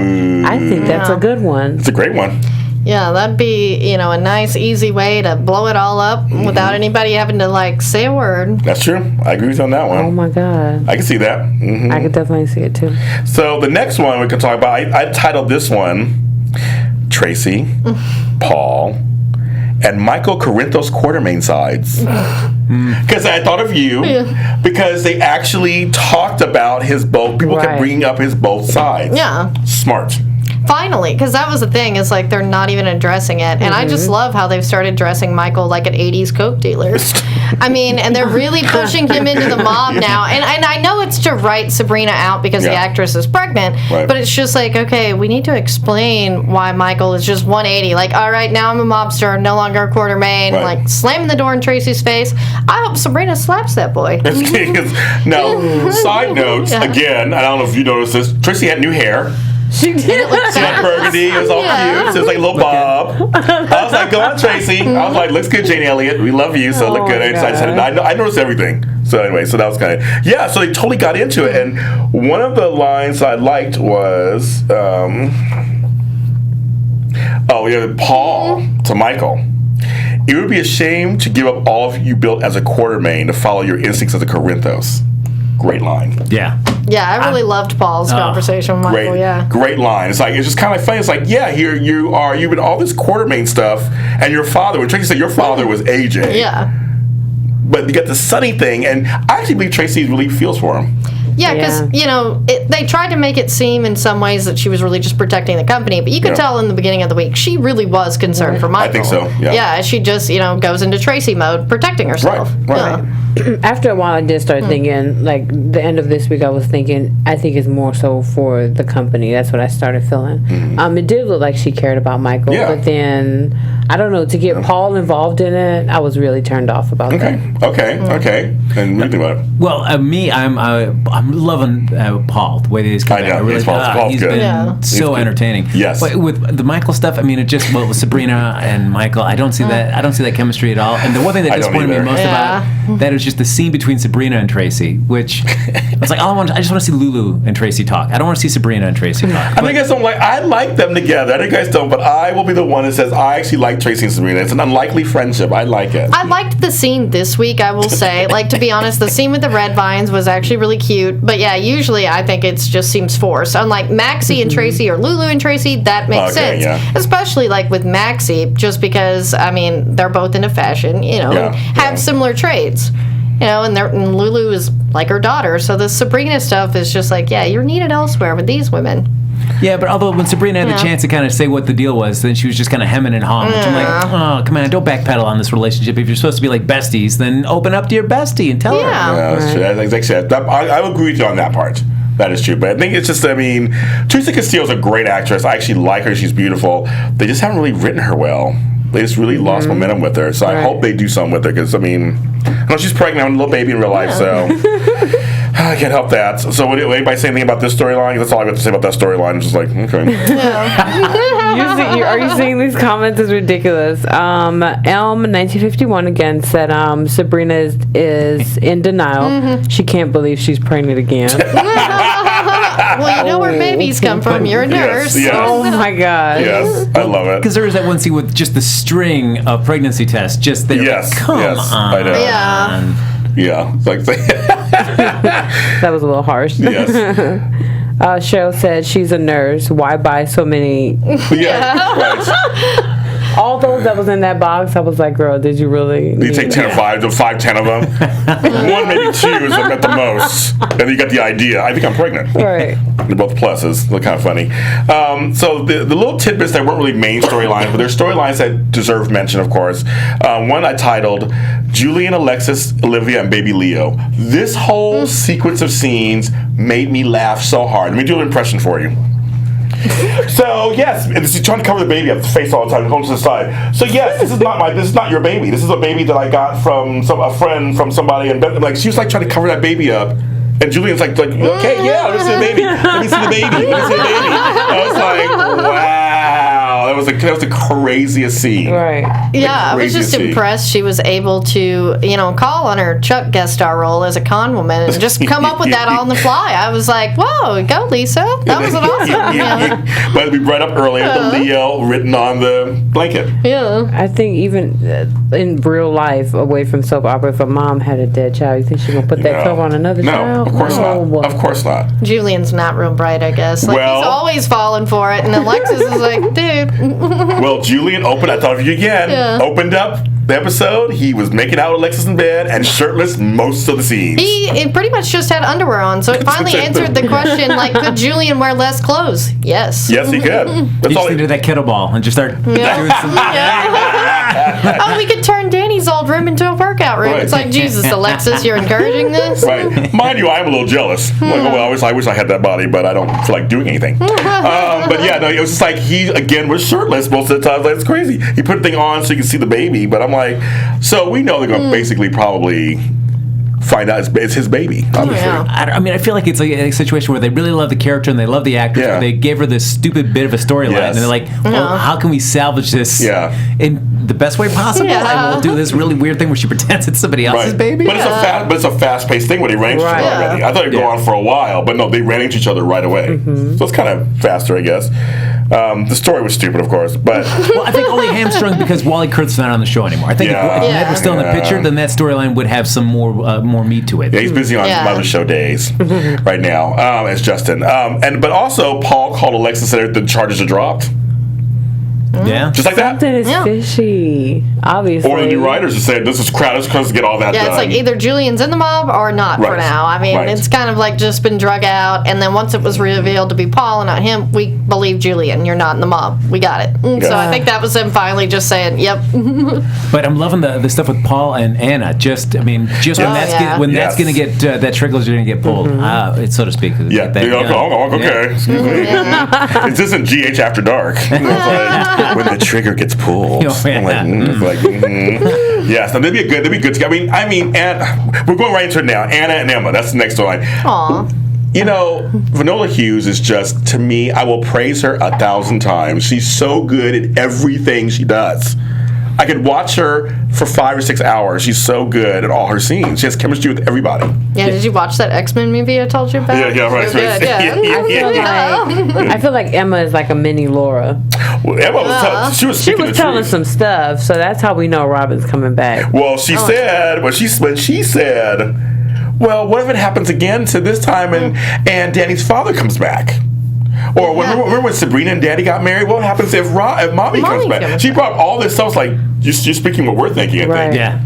I think that's a good one. It's a great one. Yeah, that'd be, a nice, easy way to blow it all up without anybody having to, say a word. That's true. I agree with you on that one. Oh, my God. I can see that. Mm-hmm. I could definitely see it, too. So, the next one we can talk about, I titled this one, Tracy, Paul, and Michael Corinthos Quartermaine sides. Because I thought of you, because they actually talked about his both, people kept bringing up his both sides. Yeah. Smart. Finally, because that was the thing, is like they're not even addressing it. And I just love how they've started dressing Michael like an 80s Coke dealer. I mean, and they're really pushing him into the mob now. And I know it's to write Sabrina out because the actress is pregnant, but it's just like, okay, we need to explain why Michael is just 180. Like, all right, now I'm a mobster, no longer a Quartermaine. Like, slamming the door in Tracy's face. I hope Sabrina slaps that boy. Now, side notes, again, I don't know if you noticed this, Tracy had new hair. She did. She had burgundy. It was all cute. So it was like a little bob. I was like, go on, Tracy. I was like, looks good, Jane Elliott. We love you, so look good. I noticed everything. So anyway, so that was kind of, so they totally got into it. And one of the lines I liked was, Paul to Michael. It would be a shame to give up all you built as a Quartermaine to follow your instincts as a Corinthos. Great line. Yeah. Yeah, I really loved Paul's conversation with Michael. Great line. It's just kind of funny. It's like, here you are. You've been all this Quartermaine stuff, and your father. When Tracy said your father was AJ. Yeah. But you got the Sunny thing, and I actually believe Tracy really feels for him. Yeah, because, they tried to make it seem in some ways that she was really just protecting the company, but you could tell in the beginning of the week she really was concerned for Michael. I think so, yeah. Yeah, she just, goes into Tracy mode, protecting herself. Right. After a while, I did start thinking, the end of this week, I was thinking, I think it's more so for the company. That's what I started feeling. It did look like she cared about Michael, but then I don't know, to get Paul involved in it, I was really turned off about that. Okay. And what do you think about it? Well, I'm loving Paul, the way that he's coming back. Paul's he's good. been so entertaining. Yes. But with the Michael stuff, I mean, with Sabrina and Michael, I don't see that chemistry at all. And the one thing that disappointed me most about that is just the scene between Sabrina and Tracy, which I was like, I just want to see Lulu and Tracy talk. I don't want to see Sabrina and Tracy talk. I guys don't like. I like them together. I think you guys don't, but I will be the one that says I actually like Tracy and Sabrina. It's an unlikely friendship. I like it. I liked the scene this week, I will say. Like, to be honest, the scene with the red vines was actually really cute. But yeah, usually I think it just seems forced. Unlike Maxie and Tracy or Lulu and Tracy, that makes sense. Yeah. Especially like with Maxie, just because, I mean, they're both into fashion, have similar traits. And Lulu is like her daughter. So the Sabrina stuff is just like, you're needed elsewhere with these women. Yeah, but although when Sabrina had the chance to kind of say what the deal was, then she was just kind of hemming and hawing. Which I'm like, oh, come on, don't backpedal on this relationship. If you're supposed to be like besties, then open up to your bestie and tell her. Yeah, that's true. Like I said, I agree with you on that part. That is true. But I think it's just, Teresa Castillo's a great actress. I actually like her. She's beautiful. They just haven't really written her well. They just really lost momentum with her. So I hope they do something with her because, I know she's pregnant with a little baby in real life, so I can't help that. So would anybody say anything about this storyline? That's all I got to say about that storyline. I'm just like, okay. Are you seeing these comments? It's ridiculous. Elm1951 again said Sabrina is in denial. She can't believe she's pregnant again. Well, you know where babies come from. You're a nurse. Yes. Oh my God. Yes, I love it. Because there was that one scene with just the string of pregnancy tests just there. Yes. Come on. I know. Yeah. It's like that was a little harsh. Yes. Cheryl said she's a nurse. Why buy so many? Right. All those that was in that box, I was like, girl, did you really? You take 10 of them, 10 of them. One, maybe two is at the most. And you got the idea. I think I'm pregnant. Right. They're both pluses. They're kind of funny. So the little tidbits that weren't really main storylines, but they're storylines that deserve mention, of course. One I titled Julian, Alexis, Olivia, and Baby Leo. This whole sequence of scenes made me laugh so hard. Let me do an impression for you. So yes, and she's trying to cover the baby up, the face all the time, going to the side. So yes, this is not your baby. This is a baby that I got from a friend from somebody, and like she was like trying to cover that baby up. And Julian's like, okay, let me see the baby. Let me see the baby. Let me see the baby. I was like, wow, that was the craziest scene. Right. Yeah, I was just impressed she was able to, call on her Chuck guest star role as a con woman and just come up with that all on the fly. I was like, whoa, go Lisa. That was awesome. But we brought up earlier the Leo written on the blanket. Yeah. I think even in real life, away from soap opera, if a mom had a dead child, you think she's going to put that cover on another child? Of course not. Of course not. Julian's not real bright, I guess. He's always falling for it, and Alexis is like, dude. Well, Julian opened up the episode. He was making out with Alexis in bed and shirtless most of the scenes. He pretty much just had underwear on, so it finally answered the question, could Julian wear less clothes? Yes. Yes, he could. That's all he did that kettleball and just start doing some... Oh, we could turn Danny's old room into a workout room. Right. It's like, Jesus, Alexis, you're encouraging this? Right. Mind you, I'm a little jealous. I wish I had that body, but I don't feel like doing anything. But it was just like he, again, was shirtless most of the time. Like, it's crazy. He put the thing on so you can see the baby, but I'm like, so we know they're going to basically probably find out it's his baby, obviously. I feel like it's a situation where they really love the character and they love the actress, but they gave her this stupid bit of a storyline, and they're like, well, how can we salvage this in the best way possible? And we'll do this really weird thing where she pretends it's somebody else's baby. But it's a fast-paced thing when they ran into each other already. I thought it'd go on for a while, but no, they ran into each other right away. So it's kind of faster, I guess. The story was stupid, of course, but I think only hamstrung because Wally Kurth's not on the show anymore. I think if Ned was still in the picture, then that storyline would have some more meat to it. Yeah, he's busy on some other show days right now as Justin. But also Paul called Alexis and the charges are dropped. Yeah, just like Something is fishy, obviously. Or the new writers are saying this is crowded because to get all that done. Yeah, it's like either Julian's in the mob or not for now. I mean, it's kind of like just been drug out, and then once it was revealed to be Paul and not him, we believe Julian. You're not in the mob. We got it. So I think that was him finally just saying, "Yep." But I'm loving the stuff with Paul and Anna. When that's going to get that trigger's going to get pulled, so to speak. Okay. Excuse me. This isn't GH After Dark. when the trigger gets pulled. Oh, yeah. I'm like, yes, no, that'd be good. I mean, we're going right into it now. Anna and Emma. That's the next storyline. Aw. You know, Viola Hughes is just, to me, I will praise her 1,000 times. She's so good at everything she does. I could watch her for 5 or 6 hours. She's so good at all her scenes. She has chemistry with everybody. Yeah, did you watch that X-Men movie I told you about? Yeah, right. I feel like Emma is like a mini Laura. Well, Emma was she was telling some stuff, so that's how we know Robin's coming back. Well, she said, when she said, well, what if it happens again to this time and Danny's father comes back? Or remember when Sabrina and Daddy got married? What happens if Mommy comes back? She brought all this stuff. It's like, you're speaking what we're thinking, I think. Yeah.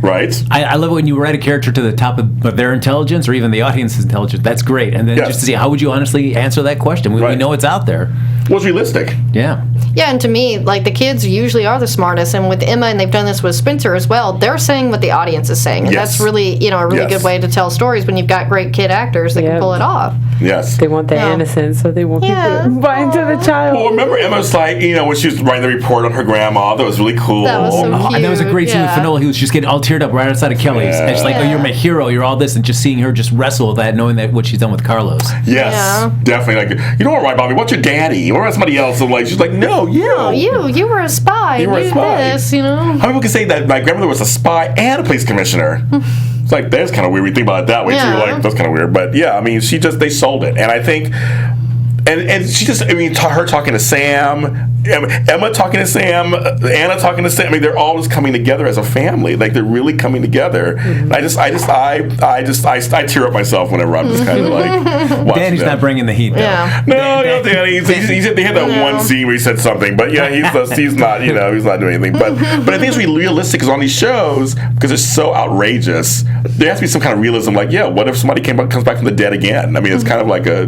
Right? I love it when you write a character to the top of their intelligence or even the audience's intelligence. That's great. And then just to see, how would you honestly answer that question? We know it's out there. Well, it's realistic. Yeah. Yeah, and to me, like, the kids usually are the smartest, and with Emma, and they've done this with Spencer as well, they're saying what the audience is saying, and that's really, a really good way to tell stories when you've got great kid actors that can pull it off. Yes. They want their innocence, so they want people to buy into the child. Well, remember Emma's like, when she was writing the report on her grandma, that was really cool. That was so cute. And that was a great scene with Finola. He was just getting all teared up right outside of Kelly's. And she's like, oh, you're my hero, you're all this, and just seeing her just wrestle with that, knowing that what she's done with Carlos. Yes, definitely. Like, you don't want to write about me, what's your daddy? Or somebody else, and like, she's like, no, you. No, you were a spy. You were a spy. This, How many people can say that my grandmother was a spy and a police commissioner? It's like, that's kind of weird. We think about it that way, too. Like, that's kind of weird. But, yeah, I mean, they sold it. And I think, and she just, her talking to Sam, Emma talking to Sam, Anna talking to Sam. I mean, they're always coming together as a family. Like, they're really coming together. Mm-hmm. I tear up myself whenever I'm just kind of like watching Danny's not bringing the heat, though. Yeah. No, Danny. They had that one scene where he said something, but yeah, he's not, he's not doing anything. But I think it's really realistic because on these shows, because it's so outrageous, there has to be some kind of realism. Like, what if somebody comes back from the dead again? I mean, it's kind of like a.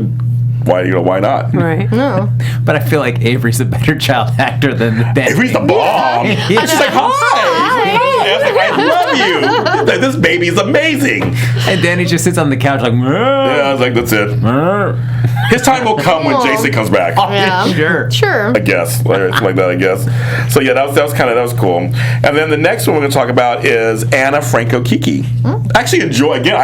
Why not? Right. No. But I feel like Avery's a better child actor than Danny. Avery's the bomb. And she's like, hi. I was like, I love you. This baby's amazing. And Danny just sits on the couch like, yeah, I was like, that's it. His time will come when Jason comes back. Oh, yeah. Sure. I guess. Something like that, I guess. So yeah, that was cool. And then the next one we're going to talk about is Anna, Franco, Kiki. I actually enjoyed this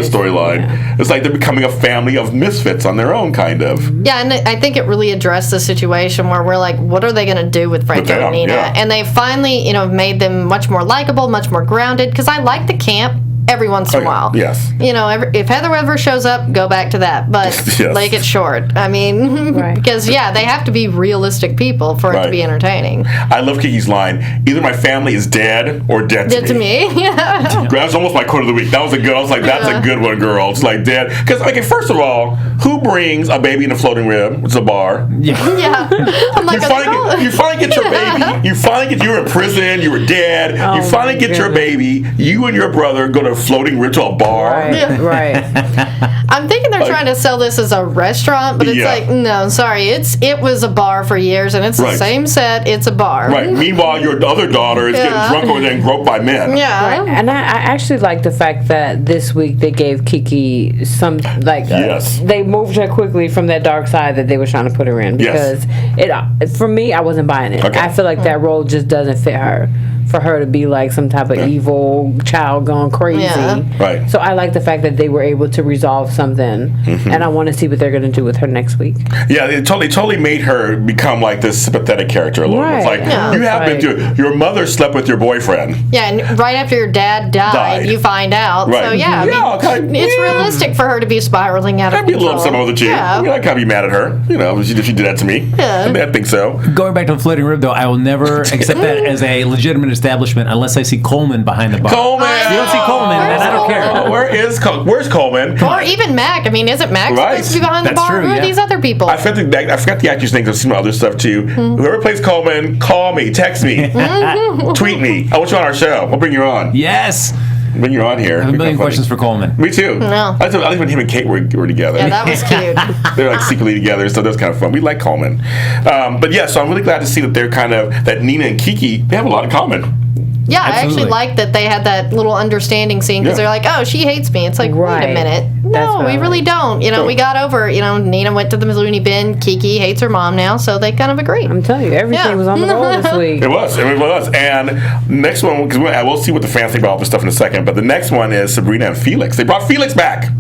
storyline. Yeah. It's like they're becoming a family of misfits on their own, kind of. Yeah, and I think it really addressed the situation where we're like, what are they going to do with Franco and Nina? Yeah. And they finally, made them much more likable, much more grounded, because I like the camp every once in a while. Yes. If Heather ever shows up, go back to that. But make it short. I mean, because, they have to be realistic people for it to be entertaining. I love Kiki's line, either my family is dead or dead to me. Yeah. That was almost my quote of the week. That was a good, I was like, that's a good one, girl. It's like dead. Because, first of all, who brings a baby in a floating rib? It's a bar. Yeah. I'm like, you finally get your baby. You were in prison. You were dead. You finally get your baby. You and your brother go to floating rib to a bar. Right. I'm thinking they're trying to sell this as a restaurant, but it's like, no, sorry. It was a bar for years, and it's the same set. It's a bar. Right. Meanwhile, your other daughter is getting drunk over there and groped by men. Yeah. Right. And I actually like the fact that this week they gave Kiki some, they moved her quickly from that dark side that they were trying to put her in. Because for me, I wasn't buying it. Okay. I feel like that role just doesn't fit her. For her to be like some type of evil child gone crazy. Yeah. Right. So I like the fact that they were able to resolve something, and I want to see what they're going to do with her next week. Yeah, they totally made her become like this sympathetic character a little bit. It's like, you have been to, your mother slept with your boyfriend. Yeah, and right after your dad died. You find out. Right. So yeah, it's realistic for her to be spiraling out of control. I'd be a little upset with the chick. I can't be mad at her, if she did that to me. Yeah. I think so. Going back to the floating rib, though, I will never accept that as a legitimate establishment unless I see Coleman behind the bar. Coleman! You don't see Coleman, then I don't care. Where's Coleman? Or even Mac. I mean, isn't Mac supposed to be behind the bar? Who are these other people? I forgot the actor's name. I've seen other stuff too. Whoever plays Coleman, call me, text me, tweet me. I want you on our show. We'll bring you on. Yes. When you're on here. I have a million questions for Coleman. Me too. No. I like when him and Kate were together. Yeah, that was cute. They're like secretly together, so that was kind of fun. We like Coleman. But yeah, so I'm really glad to see that they're that Nina and Kiki, they have a lot in common. Yeah, Absolutely. I actually like that they had that little understanding scene because they're like, oh, she hates me. It's like, Right. wait a minute. That's No, what we I really don't. You know, we got over, Nina went to the loony bin. Kiki hates her mom now, so they kind of agree. I'm telling you, everything was on the roll this week. It was. And next one, because we'll see what the fans think about all this stuff in a second, but the next one is Sabrina and Felix. They brought Felix back.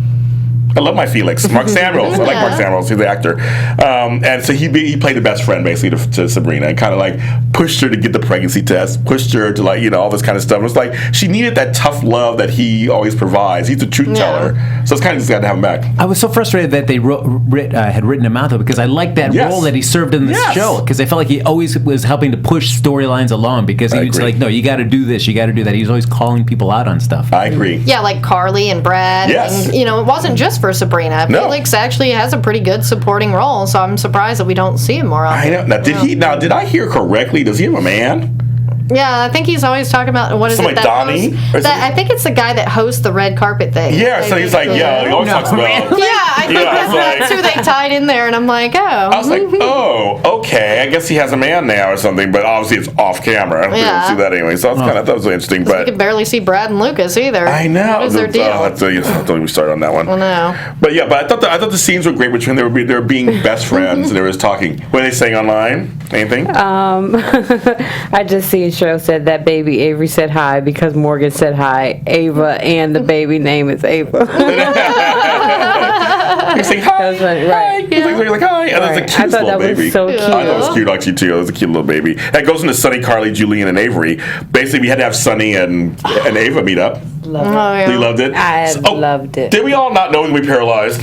I love my Felix. Mark Samuels. I like Mark Samuels. He's the actor. And so he played the best friend, basically, to Sabrina and kind of like pushed her to get the pregnancy test, pushed her to like, all this kind of stuff. And it's like she needed that tough love that he always provides. He's a truth teller. So it's kind of just got to have him back. I was so frustrated that they had written him out, though, because I liked that role that he served in this show. Because I felt like he always was helping to push storylines along because he was like, no, you got to do this, you got to do that. He was always calling people out on stuff. I agree. Yeah, like Carly and Brad. Yes. And, it wasn't just for Sabrina. No. Felix actually has a pretty good supporting role, so I'm surprised that we don't see him more often. I know. Did I hear correctly? Does he have a man? Yeah, I think he's always talking about what is Something it like that Donnie? hosts, I think it's the guy that hosts the red carpet thing. Yeah, so he's like, he always talks about. I think that's who they tied in there, and I'm like, oh. I was like, okay. I guess he has a man now or something, but obviously it's off camera. We don't see that anyway, so that was interesting. But you can barely see Brad and Lucas either. I know. What is their deal? Don't even start on that one. I know. But yeah, I thought the scenes were great between they were being best friends and they were talking. What are they saying online? Anything? I just see Cheryl said that baby Avery said hi because Morgan said hi. Ava and the baby name is Ava. You say hi. That was funny, right? He's like hi. And that's a cute I thought little that baby. was so cute. I thought it was cute actually too. It was a cute little baby. That goes into Sunny, Carly, Julian, and Avery. Basically, we had to have Sunny and Ava meet up. You loved it. I loved it. Did we all not know he would be paralyzed?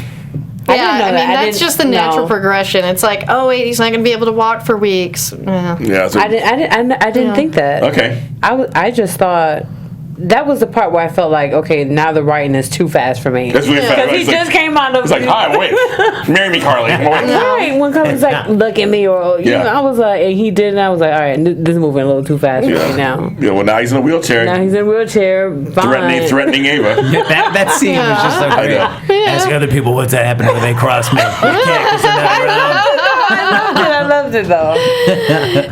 I mean, that's just the natural progression. It's like, oh wait, he's not going to be able to walk for weeks. Yeah. So I didn't think that. Okay. I just thought that was the part where I felt like, okay, now the writing is too fast for me. That's really fast. Because he just came out of. It's like, hi, wait, marry me, Carly. Right, when Carly's like, look at me, or I was like, and he did, and I was like, all right, this is moving a little too fast right now. Yeah, well, now he's in a wheelchair. Now he's in a wheelchair, threatening Ava. That scene was just so great. Ask other people what's that happened when they cross me. I can't because they're not around. I loved it though.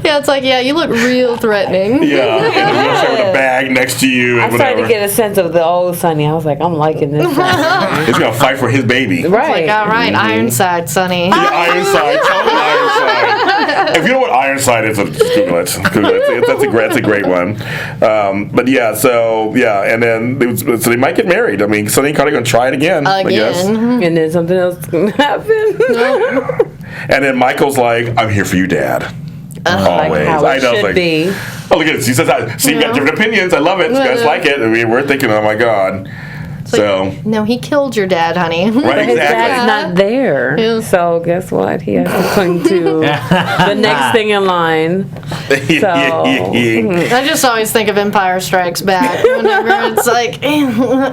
Yeah, it's like, you look real threatening. Yeah, in a wheelchair with a bag next to you. I started to get a sense of the old Sonny. I was like, I'm liking this. He's gonna fight for his baby. Right. It's like, all right, Ironside, Sonny. Yeah, Ironside. Tell him Ironside. If you know what Ironside is, just Google it. That's a great one. But and then they might get married. I mean, Sonny and Carly are gonna try it again. I guess. And then something else is gonna happen. And then Michael's like, I'm here for you, Dad. Always. Like how it should be. Oh, look at this. He says, see, you got different opinions. I love it. You guys like it. I mean, we're thinking, oh my God. No, he killed your dad, honey. Right, His dad's not there. Yeah. So guess what? He has to cling to the next thing in line. So I just always think of Empire Strikes Back. Whenever it's like,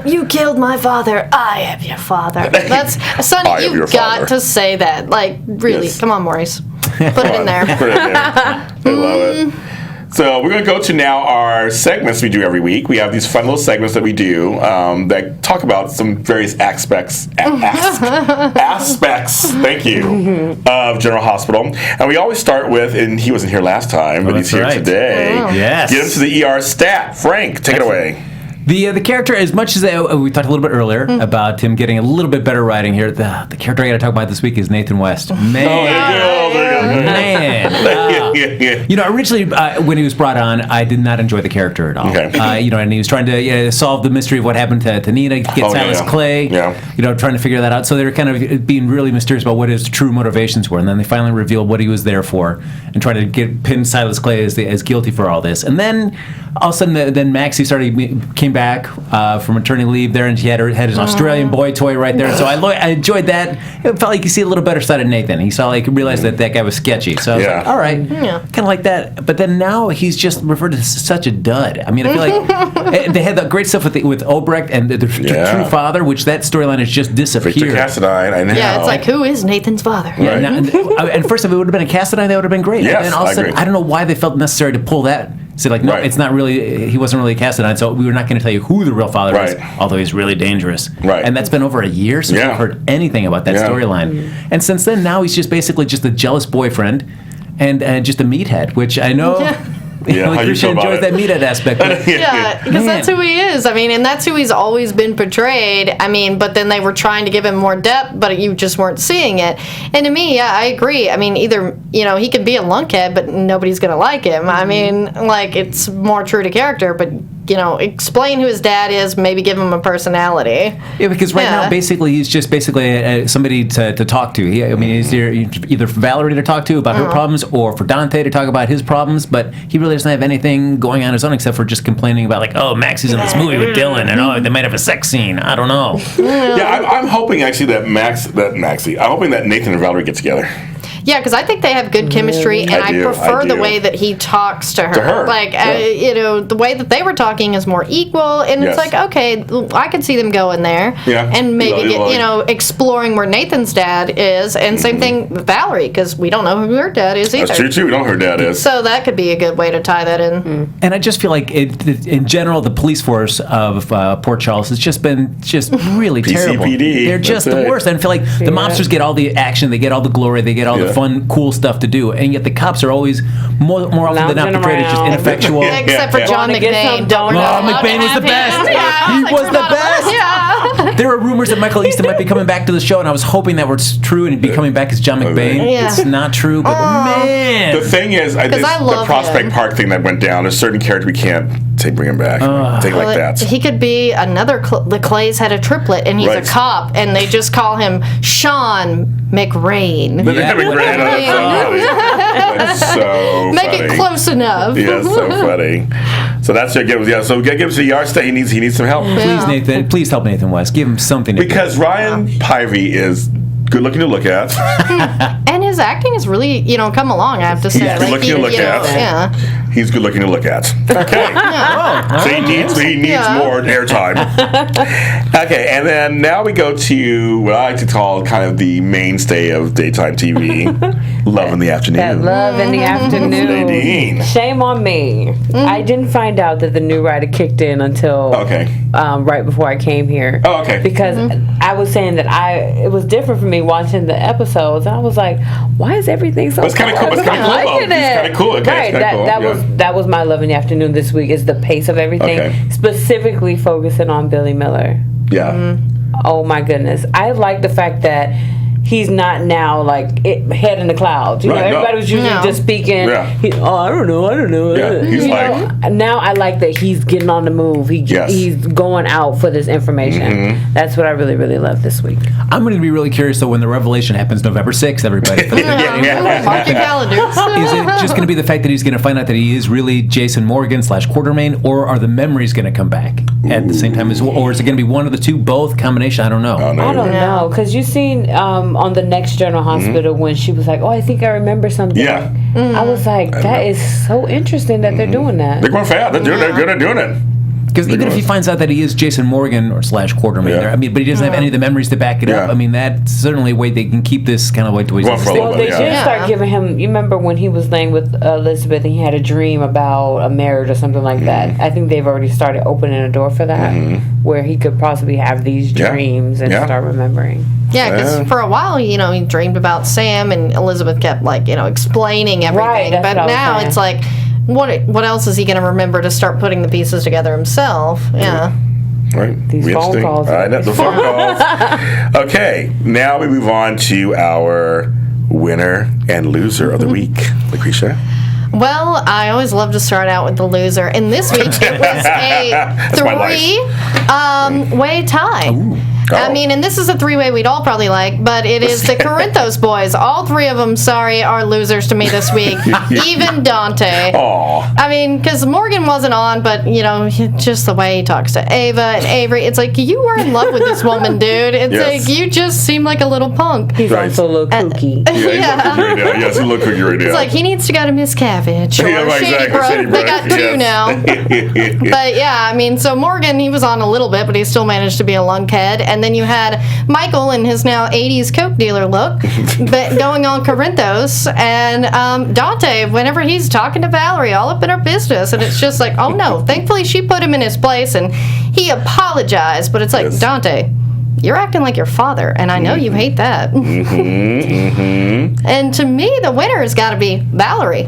you killed my father, I am your father. That's Sonny, you got to say that. Like, really, come on, Maurice. Put it in there. Put it in there. I love it. So we're going to go to now our segments we do every week. We have these fun little segments that we do that talk about some various aspects, thank you, of General Hospital. And we always start with, and he wasn't here last time, but he's here today. Oh. Yes. Get him to the ER stat. Frank, take it away. The character, as much as we talked a little bit earlier about him getting a little bit better writing here, the character I got to talk about this week is Nathan West. Originally when he was brought on, I did not enjoy the character at all. Okay. And he was trying to solve the mystery of what happened to Nina, get Silas Clay. Yeah. Trying to figure that out. So they were kind of being really mysterious about what his true motivations were, and then they finally revealed what he was there for, and trying to pin Silas Clay as guilty for all this. And then all of a sudden, then Maxie came back from maternity leave there, and she had his Australian boy toy right there. So I enjoyed that. It felt like you see a little better side of Nathan. He realized that guy was sketchy. So I was like, all right, kind of like that. But then now he's just referred to as such a dud. I mean, I feel like they had the great stuff with Obrecht and the true father, which that storyline has just disappeared. Victor Cassadine, I know. Yeah, it's like, who is Nathan's father? Yeah, and first, if it would have been a Cassadine, that would have been great. Yes, and then all of a sudden, I don't know why they felt necessary to pull that. Say no, it's not really. He wasn't really a Cassadine, so we were not going to tell you who the real father is. Although he's really dangerous. Right. And that's been over a year since we've heard anything about that storyline. And since then, now he's just basically just a jealous boyfriend, and just a meathead. Which I know. Yeah, how you Christian feel about enjoys it? that meathead aspect. Yeah, because that's who he is. I mean, and that's who he's always been portrayed. I mean, but then they were trying to give him more depth, but you just weren't seeing it. And to me, yeah, I agree. I mean, either, he could be a lunkhead, but nobody's going to like him. I mean, like, it's more true to character, but explain who his dad is, maybe give him a personality. Yeah, because right now, basically, he's just somebody to talk to. He's either for Valerie to talk to about her problems or for Dante to talk about his problems, but he really doesn't have anything going on his own except for just complaining about, like, oh, Maxie's in this movie with Dylan, and they might have a sex scene. I don't know. Yeah, I'm hoping, actually, I'm hoping that Nathan and Valerie get together. Yeah, because I think they have good chemistry, and I prefer the way that he talks to her. Like, the way that they were talking is more equal, and it's like, okay, I could see them going there, and maybe get, exploring where Nathan's dad is, and same thing with Valerie, because we don't know who her dad is either. That's true, too. We don't know who her dad is. So that could be a good way to tie that in. And I just feel like, in general, the police force of Port Charles has just been really terrible. PCPD. They're just the worst. I feel like the mobsters get all the action, they get all the glory, they get all the fun, cool stuff to do, and yet the cops are always more often than not portrayed as just ineffectual. Except for John McBain. McBain was the best. He was the best. Yeah. There are rumors that Michael Easton might be coming back to the show, and I was hoping that was true and he'd be coming back as John McBain. Yeah. It's not true, but man. The thing is, the Prospect Park thing that went down, a certain character we can't bring him back. Take like that. He could be another. The Clays had a triplet, and he's a cop, and they just call him Sean McRain. That's so funny. Make it close enough. Yeah, so funny. So that's your give. Yeah, so we gotta give him to yard stay. He needs some help. Please, Nathan. Please help Nathan West. Give him something. Because Ryan Pivey is good looking to look at. And his acting has really, come along, I have to say. He's good looking to look at. Yeah. He's good looking to look at. Okay. So he needs more airtime. Okay, and then now we go to what I like to call kind of the mainstay of daytime TV, Love in the Afternoon. That Love in the Afternoon. Ladine. Shame on me. I didn't find out that the new writer kicked in until right before I came here. Oh, okay. Because I was saying that it was different for me watching the episodes, and I was like, why is everything so? It's kind of cool. It's kind of cool. It's kind of cool. Okay, right. That was my Love in the Afternoon this week. Is the pace of everything, specifically focusing on Billy Miller. Yeah. Oh my goodness, I like the fact that he's not now like head in the clouds. Everybody was usually just speaking. Yeah. I don't know. Yeah, he's now I like that he's getting on the move. He's going out for this information. That's what I really, really love this week. I'm going to be really curious though when the revelation happens November 6th, everybody. Mark your calendars. Is it just going to be the fact that he's going to find out that he is really Jason Morgan / Quartermaine, or are the memories going to come back at the same time as well? Or is it going to be one of the two, both, combination? I don't know. I don't know. Because you've seen on the Next General Hospital when she was like, oh, I think I remember something. Yeah. I was like, that is so interesting that they're doing that. They're going fast. They're good at doing it. Because even if he finds out that he is Jason Morgan or / Quartermaine, but he doesn't have any of the memories to back it up. I mean, that's certainly a way they can keep this kind of like the way they should start giving him. You remember when he was laying with Elizabeth and he had a dream about a marriage or something like that? I think they've already started opening a door for that, where he could possibly have these dreams and start remembering. Yeah, because for a while, he dreamed about Sam, and Elizabeth kept explaining everything. Right, but now it's like, what else is he going to remember to start putting the pieces together himself? Yeah. Right. These phone calls. I know, the phone calls. Okay, now we move on to our winner and loser of the week. Lucretia? Well, I always love to start out with the loser. And this week, it was a three-way tie. Ooh. I mean, and this is a three-way we'd all probably like, but it is the Corinthos boys. All three of them, are losers to me this week. Even Dante. Aww. I mean, because Morgan wasn't on, but, just the way he talks to Ava and Avery, it's like, you were in love with this woman, dude. It's like, you just seem like a little punk. He's also a little kooky. Yes, he's a little kooky right now. It's like, he needs to go to Miscavige or Shady Brook. They got two now. But, yeah, I mean, so Morgan, he was on a little bit, but he still managed to be a lunkhead. And then you had Michael in his now 80s Coke dealer look but going on Corinthos, and Dante, whenever he's talking to Valerie all up in her business, and it's just like, oh no, thankfully she put him in his place and he apologized, but it's like, Dante, you're acting like your father, and I know you hate that. And to me, the winner has got to be Valerie.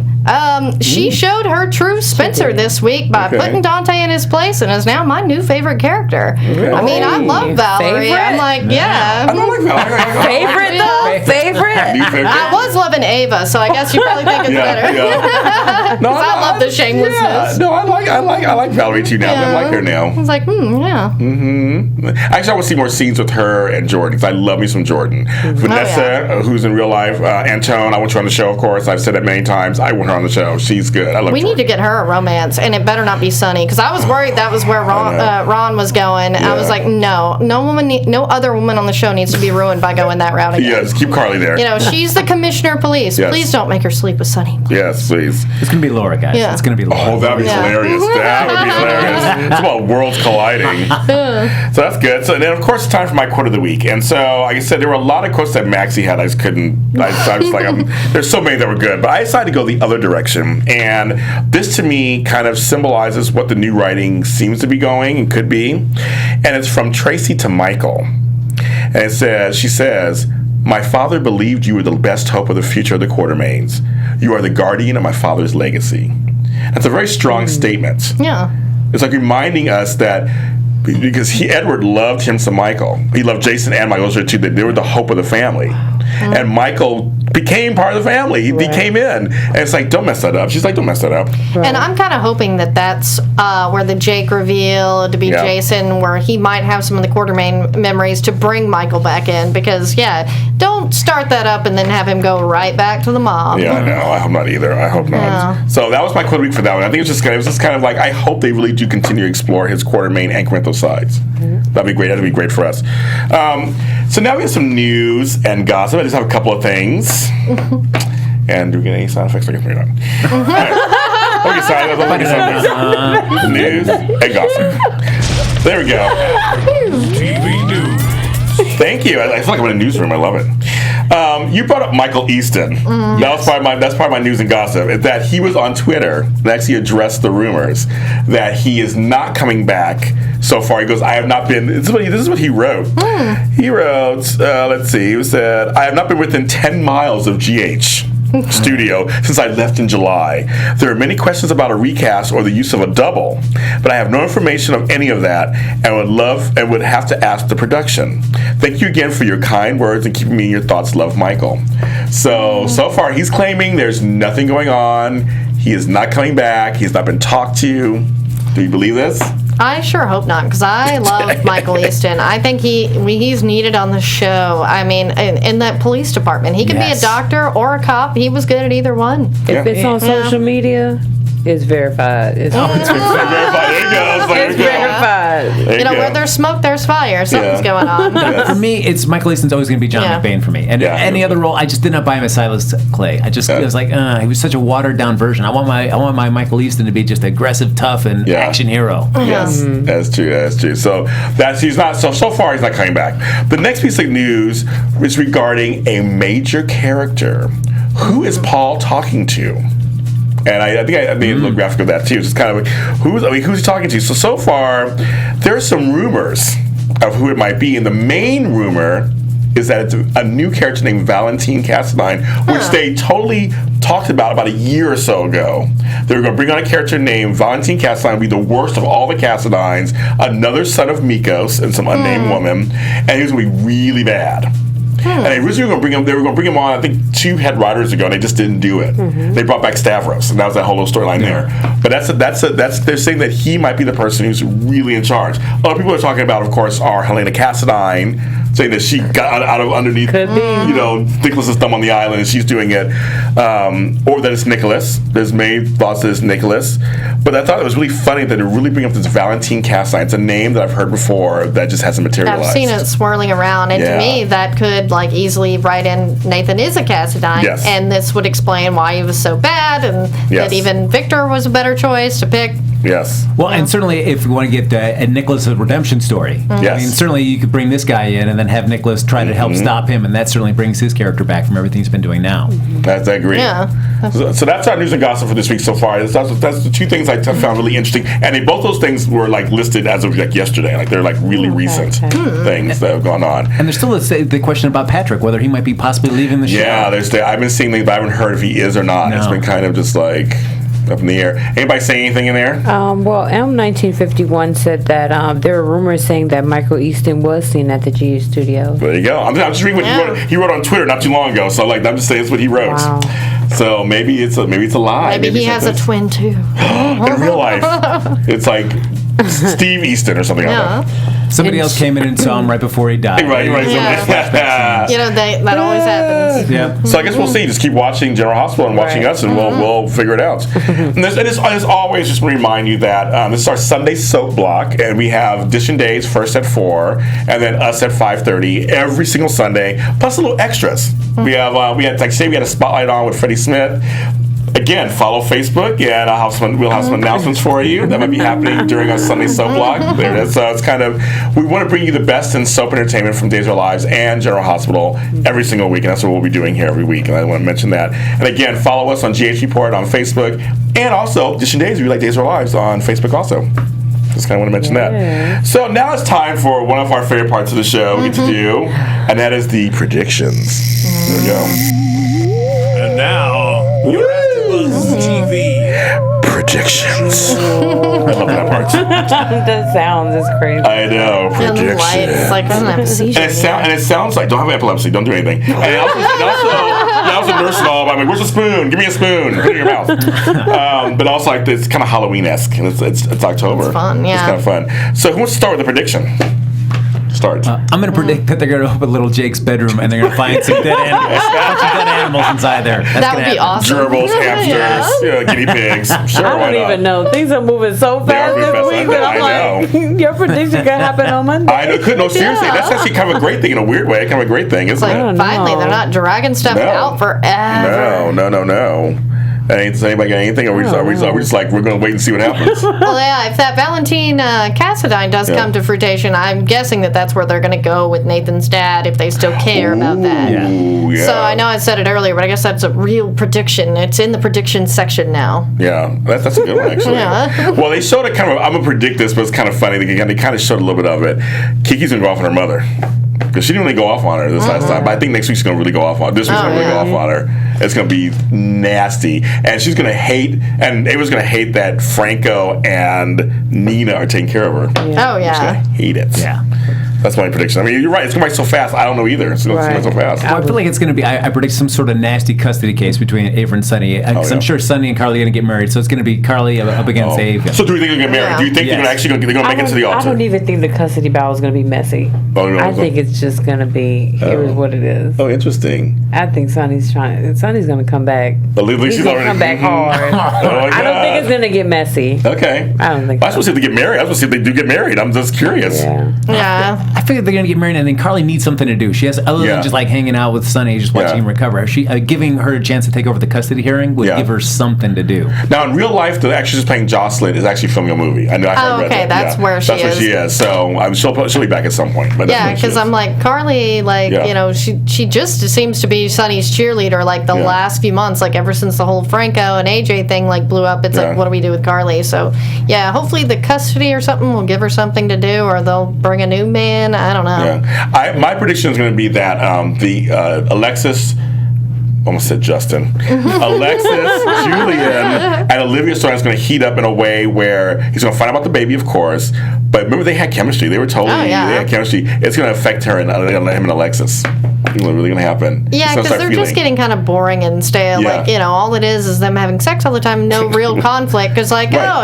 She showed her true Spencer this week by putting Dante in his place and is now my new favorite character. Okay. I mean, I love Valerie. Favorite? I'm like, yeah. I don't like Valerie. Favorite though? Favorite? New favorite? I was loving Ava, so I guess you probably think it's better. Yeah. No, I love the shamelessness. Yeah. No, I like Valerie too now. I like her now. I was like, yeah. Actually, I want to see more scenes with her and Jordan because I love me some Jordan. Vanessa, who's in real life, Antone, I want you on the show, of course. I've said that many times. I want her on the show. She's good. I love We Jordan. need to get her a romance, and it better not be Sunny, because I was worried that was where Ron was going. I was like, no other woman on the show needs to be ruined by going that route again. Yes, keep Carly there. You know, she's the commissioner of police. Yes. Please don't make her sleep with Sunny. Yes, please. It's going to be Laura, guys. Yeah. It's going to be Laura. Oh, that would be hilarious. That would be hilarious. It's about worlds colliding. So that's good. So then, of course, it's time for my quote of the week. And so, like I said, there were a lot of quotes that Maxie had. I just couldn't. I was like, there's so many that were good. But I decided to go the other direction. And this, to me, kind of symbolizes what the new writing seems to be going and could be. And it's from Tracy to Michael. And it says, she says, "My father believed you were the best hope of the future of the Quartermaines. You are the guardian of my father's legacy." That's a very strong statement. Yeah. It's like reminding us that because Edward loved him some Michael. He loved Jason and Michael. Those are two. They were the hope of the family. And Michael became part of the family. He came in. And it's like, don't mess that up. She's like, don't mess that up. Right. And I'm kind of hoping that that's where the Jake reveal to be Jason, where he might have some of the Quartermaine memories to bring Michael back in. Because, don't start that up and then have him go right back to the mob. Yeah, I know. I hope not either. I hope not. Yeah. So that was my quote of the week for that one. I think it was just kind of like, I hope they really do continue to explore his Quartermaine and Corinthos sides. That'd be great. That'd be great for us. So now we have some news and gossip. I just have a couple of things. And do we get any sound effects? I guess maybe not. News and gossip. There we go. TV news. Thank you. I feel like I'm in a newsroom. I love it. You brought up Michael Easton. That's part of my news and gossip. Is that he was on Twitter and actually addressed the rumors that he is not coming back. So far, he goes, "I have not been." This is what he wrote. He wrote, let's see. He said, "I have not been within 10 miles of GH studio since I left in July. There are many questions about a recast or the use of a double, but I have no information of any of that and would have to ask the production. Thank you again for your kind words and keeping me in your thoughts. Love, Michael." So far he's claiming there's nothing going on. He is not coming back. He's not been talked to. Do you believe this? I sure hope not, because I love Michael Easton. I think he's needed on the show. I mean, in that police department. He could be a doctor or a cop. He was good at either one. If it's on social media, it's verified. It's verified. There you go. It's verified. Where there's smoke, there's fire. Something's going on. For me, it's Michael Easton's always going to be John McBain for me. And any other role, I just did not buy him as Silas Clay. I was like, he was such a watered down version. I want my Michael Easton to be just aggressive, tough, and action hero. Yes, that's true. So he's not. So far, he's not coming back. The next piece of news is regarding a major character. Who is Paul talking to? And I think I made a little graphic of that too. It's just kind of who's he talking to? So far, there are some rumors of who it might be, and the main rumor is that it's a new character named Valentine Cassadine, which they totally talked about a year or so ago. They were going to bring on a character named Valentine Cassadine, be the worst of all the Cassadines, another son of Mikos and some unnamed woman, and he was going to be really bad. And they originally were going to bring him on, I think, 2 head writers ago, and they just didn't do it. They brought back Stavros, and that was that whole little storyline there. But they're saying that he might be the person who's really in charge. A lot of people are talking about, of course, are Helena Cassadine, saying that she got out of underneath, Nicholas's thumb on the island, and she's doing it, or that it's Nicholas. There's many thoughts that it's Nicholas, but I thought it was really funny that they really bring up this Valentine Cassadine. It's a name that I've heard before that just hasn't materialized. I've seen it swirling around, and to me, that could easily write in Nathan is a Cassadine, and this would explain why he was so bad, and that even Victor was a better choice to pick. Yes. Well, and certainly if we want to get a Nicholas' redemption story, Yes. I mean, certainly you could bring this guy in and then have Nicholas try to help stop him, and that certainly brings his character back from everything he's been doing now. I agree. Yeah. So that's our news and gossip for this week so far. That's the two things I found really interesting, and both those things were like listed as of like yesterday. Like they're like really recent things that have gone on. And there's still the question about Patrick, whether he might be possibly leaving the show. Yeah, I've been seeing things, but I haven't heard if he is or not. No. It's been kind of just like up in the air. Anybody say anything in there? Well, M1951 said that there were rumors saying that Michael Easton was seen at the GU studio. There you go. I'm just reading what he wrote on Twitter not too long ago. So like I'm just saying it's what he wrote. Wow. So maybe it's a lie. Maybe he has a twin too. In real life, it's like Steve Easton or something like that. Somebody else came in and saw him right before he died. Right. Yeah. That always happens. Yeah. So I guess we'll see. Just keep watching General Hospital and watching us, and we'll figure it out. And as always, just remind you that this is our Sunday soap block, and we have Edition Days first at 4, and then us at 5:30 every single Sunday, plus a little extras. We had like say we had a spotlight on with Freddie Smith. Again, follow Facebook, and we'll have some announcements for you that might be happening during our Sunday soap block. There it is. So it's kind of, we want to bring you the best in soap entertainment from Days of Our Lives and General Hospital every single week, and that's what we'll be doing here every week, and I want to mention that. And again, follow us on GH Report on Facebook, and also Edition Days, we like Days of Our Lives on Facebook also. Just kind of want to mention that. So now it's time for one of our favorite parts of the show we get to do, and that is the predictions. There we go. And now, your AfterBuzz TV predictions. I love that part. The sounds is crazy. I know. And the lights, Predictions. like, doesn't have a seizure. And it sounds like, don't have epilepsy, don't do anything. And also nurse and all, I'm like, where's the spoon? Give me a spoon. Put it in your mouth. But also, like, it's kind of Halloween-esque, and it's October. It's fun, yeah. It's kind of fun. So who wants to start with the prediction? Start. I'm going to predict that they're going to open little Jake's bedroom and they're going to find some dead animals inside there. That would be awesome. Gerbils, hamsters, guinea pigs. Sure, I don't even know. Things are moving so fast this week that I'm like, your prediction could happen on Monday. I know. No, seriously, that's actually kind of a great thing in a weird way. Kind of a great thing, isn't it? Finally, they're not dragging stuff out forever. No. Does anybody got anything? Or are we just like, we're going to wait and see what happens? Well, yeah, if that Valentine Cassadine does come to fruition, I'm guessing that's where they're going to go with Nathan's dad, if they still care about that. Yeah. So I know I said it earlier, but I guess that's a real prediction. It's in the prediction section now. Yeah, that's a good one, actually. Yeah. Well, they showed it kind of, I'm going to predict this, but it's kind of funny. They kind of showed a little bit of it. Kiki's going to go off on her mother. Because she didn't really go off on her this last time. But I think next week's going to really go off on her. This week's going to really go off on her. It's going to be nasty. And she's going to hate, and Ava's going to hate that Franco and Nina are taking care of her. Yeah. Oh, yeah. She's going to hate it. Yeah. That's my prediction. I mean, you're right. It's going to be so fast. I don't know either. It's going to be so fast. Well, I feel like it's going to be, I predict some sort of nasty custody case between Ava and Sunny. Because I'm sure Sunny and Carly are going to get married. So it's going to be Carly up against Ava. So do you think they're going to get married? Do you think they're going to make it to the altar? I don't even think the custody battle is going to be messy. I think it's just going to be, here's what it is. Oh, interesting. I think Sunny's going to come back. But He's going to come back hard. I don't think it's going to get messy. Okay. I don't think so. I was supposed to see if they get married. I was supposed to see if they do get married. I'm just curious. Yeah. I figured they're going to get married, and then Carly needs something to do. She has, other than just like hanging out with Sunny, just watching him recover. Giving her a chance to take over the custody hearing would give her something to do. Now, in real life, the actress playing Jocelyn is actually filming a movie. I know. I read that. That's where she is. That's where she is. So she'll be back at some point. But yeah, because I'm like, Carly, she just seems to be Sunny's cheerleader. Like the last few months, like ever since the whole Franco and AJ thing like blew up. It's like, what do we do with Carly? So yeah, hopefully the custody or something will give her something to do, or they'll bring a new man. I don't know. Yeah. My prediction is going to be that the Alexis, almost said Justin, Alexis, Julian, and Olivia story is going to heat up in a way where he's going to find out about the baby, of course. But remember, they had chemistry. They were totally they had chemistry. It's going to affect her and him and Alexis. It's really going to happen. Yeah, because they're just getting kind of boring and stale. Yeah. Like, all it is them having sex all the time, no real conflict. Because,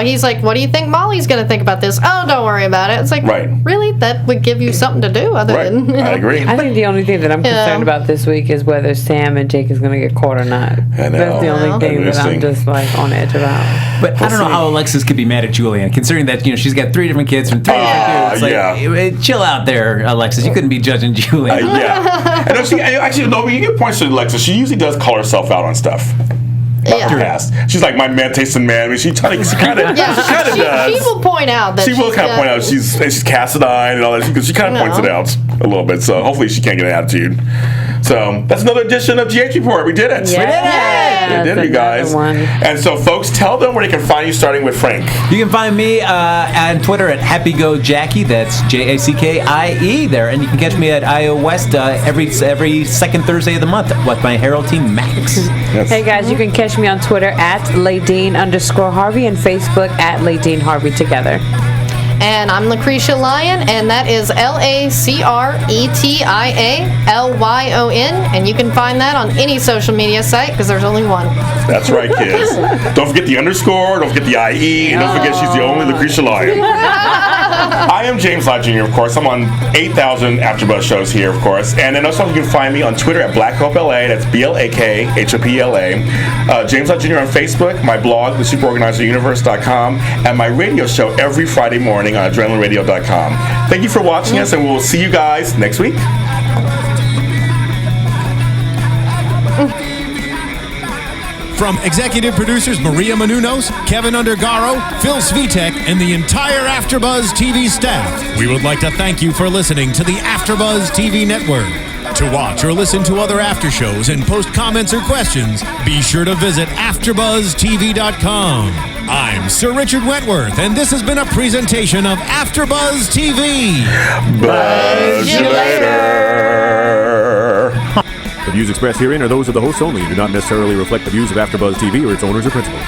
he's like, what do you think Molly's going to think about this? Oh, don't worry about it. It's like, really? That would give you something to do other than... I agree. I think the only thing that I'm concerned about this week is whether Sam and Jake is going to get caught or not. I know. That's the only thing that I'm just on edge about. But I don't know how Alexis could be mad at Julian, considering that she's got 3 different kids from 3 different dudes. Like, chill out there, Alexis. You couldn't be judging Julian. And actually, no, you get points to Alexis. She usually does call herself out on stuff. About the past. She's like my man tasting man. I mean, she kind of does. She will point out that she will kind of point out she's Cassadine and all that because she kind of points it out a little bit. So hopefully she can't get an attitude. So that's another edition of GH Report. We did it. Yeah. We did it, you guys. And so, folks, tell them where they can find you, starting with Frank. You can find me on Twitter at HappyGoJackie. That's JACKIE there, and you can catch me at IO West every second Thursday of the month with my Herald team Max. Yes. Hey guys, you can catch me on Twitter at Ladine_Harvey and Facebook at Ladine Harvey together. And I'm Lacretia Lyon, and that is LACRETIALYON, and you can find that on any social media site because there's only one. That's right, kids. Don't forget the underscore, don't forget the IE, and don't forget she's the only Lacretia Lyon. I am James Lott Jr., of course. I'm on 8,000 AfterBuzz shows here, of course. And then also you can find me on Twitter at BlackHopeLA. That's BLAKHOPLA. James Lott Jr. on Facebook, my blog, thesuperorganizeruniverse.com, and my radio show every Friday morning on adrenalineradio.com. Thank you for watching us, and we'll see you guys next week. From executive producers Maria Menounos, Kevin Undergaro, Phil Svitek, and the entire AfterBuzz TV staff, we would like to thank you for listening to the AfterBuzz TV network. To watch or listen to other after shows and post comments or questions, be sure to visit AfterBuzzTV.com. I'm Sir Richard Wentworth, and this has been a presentation of AfterBuzz TV. Buzz you later. The views expressed herein are those of the hosts only and do not necessarily reflect the views of AfterBuzz TV or its owners or principals.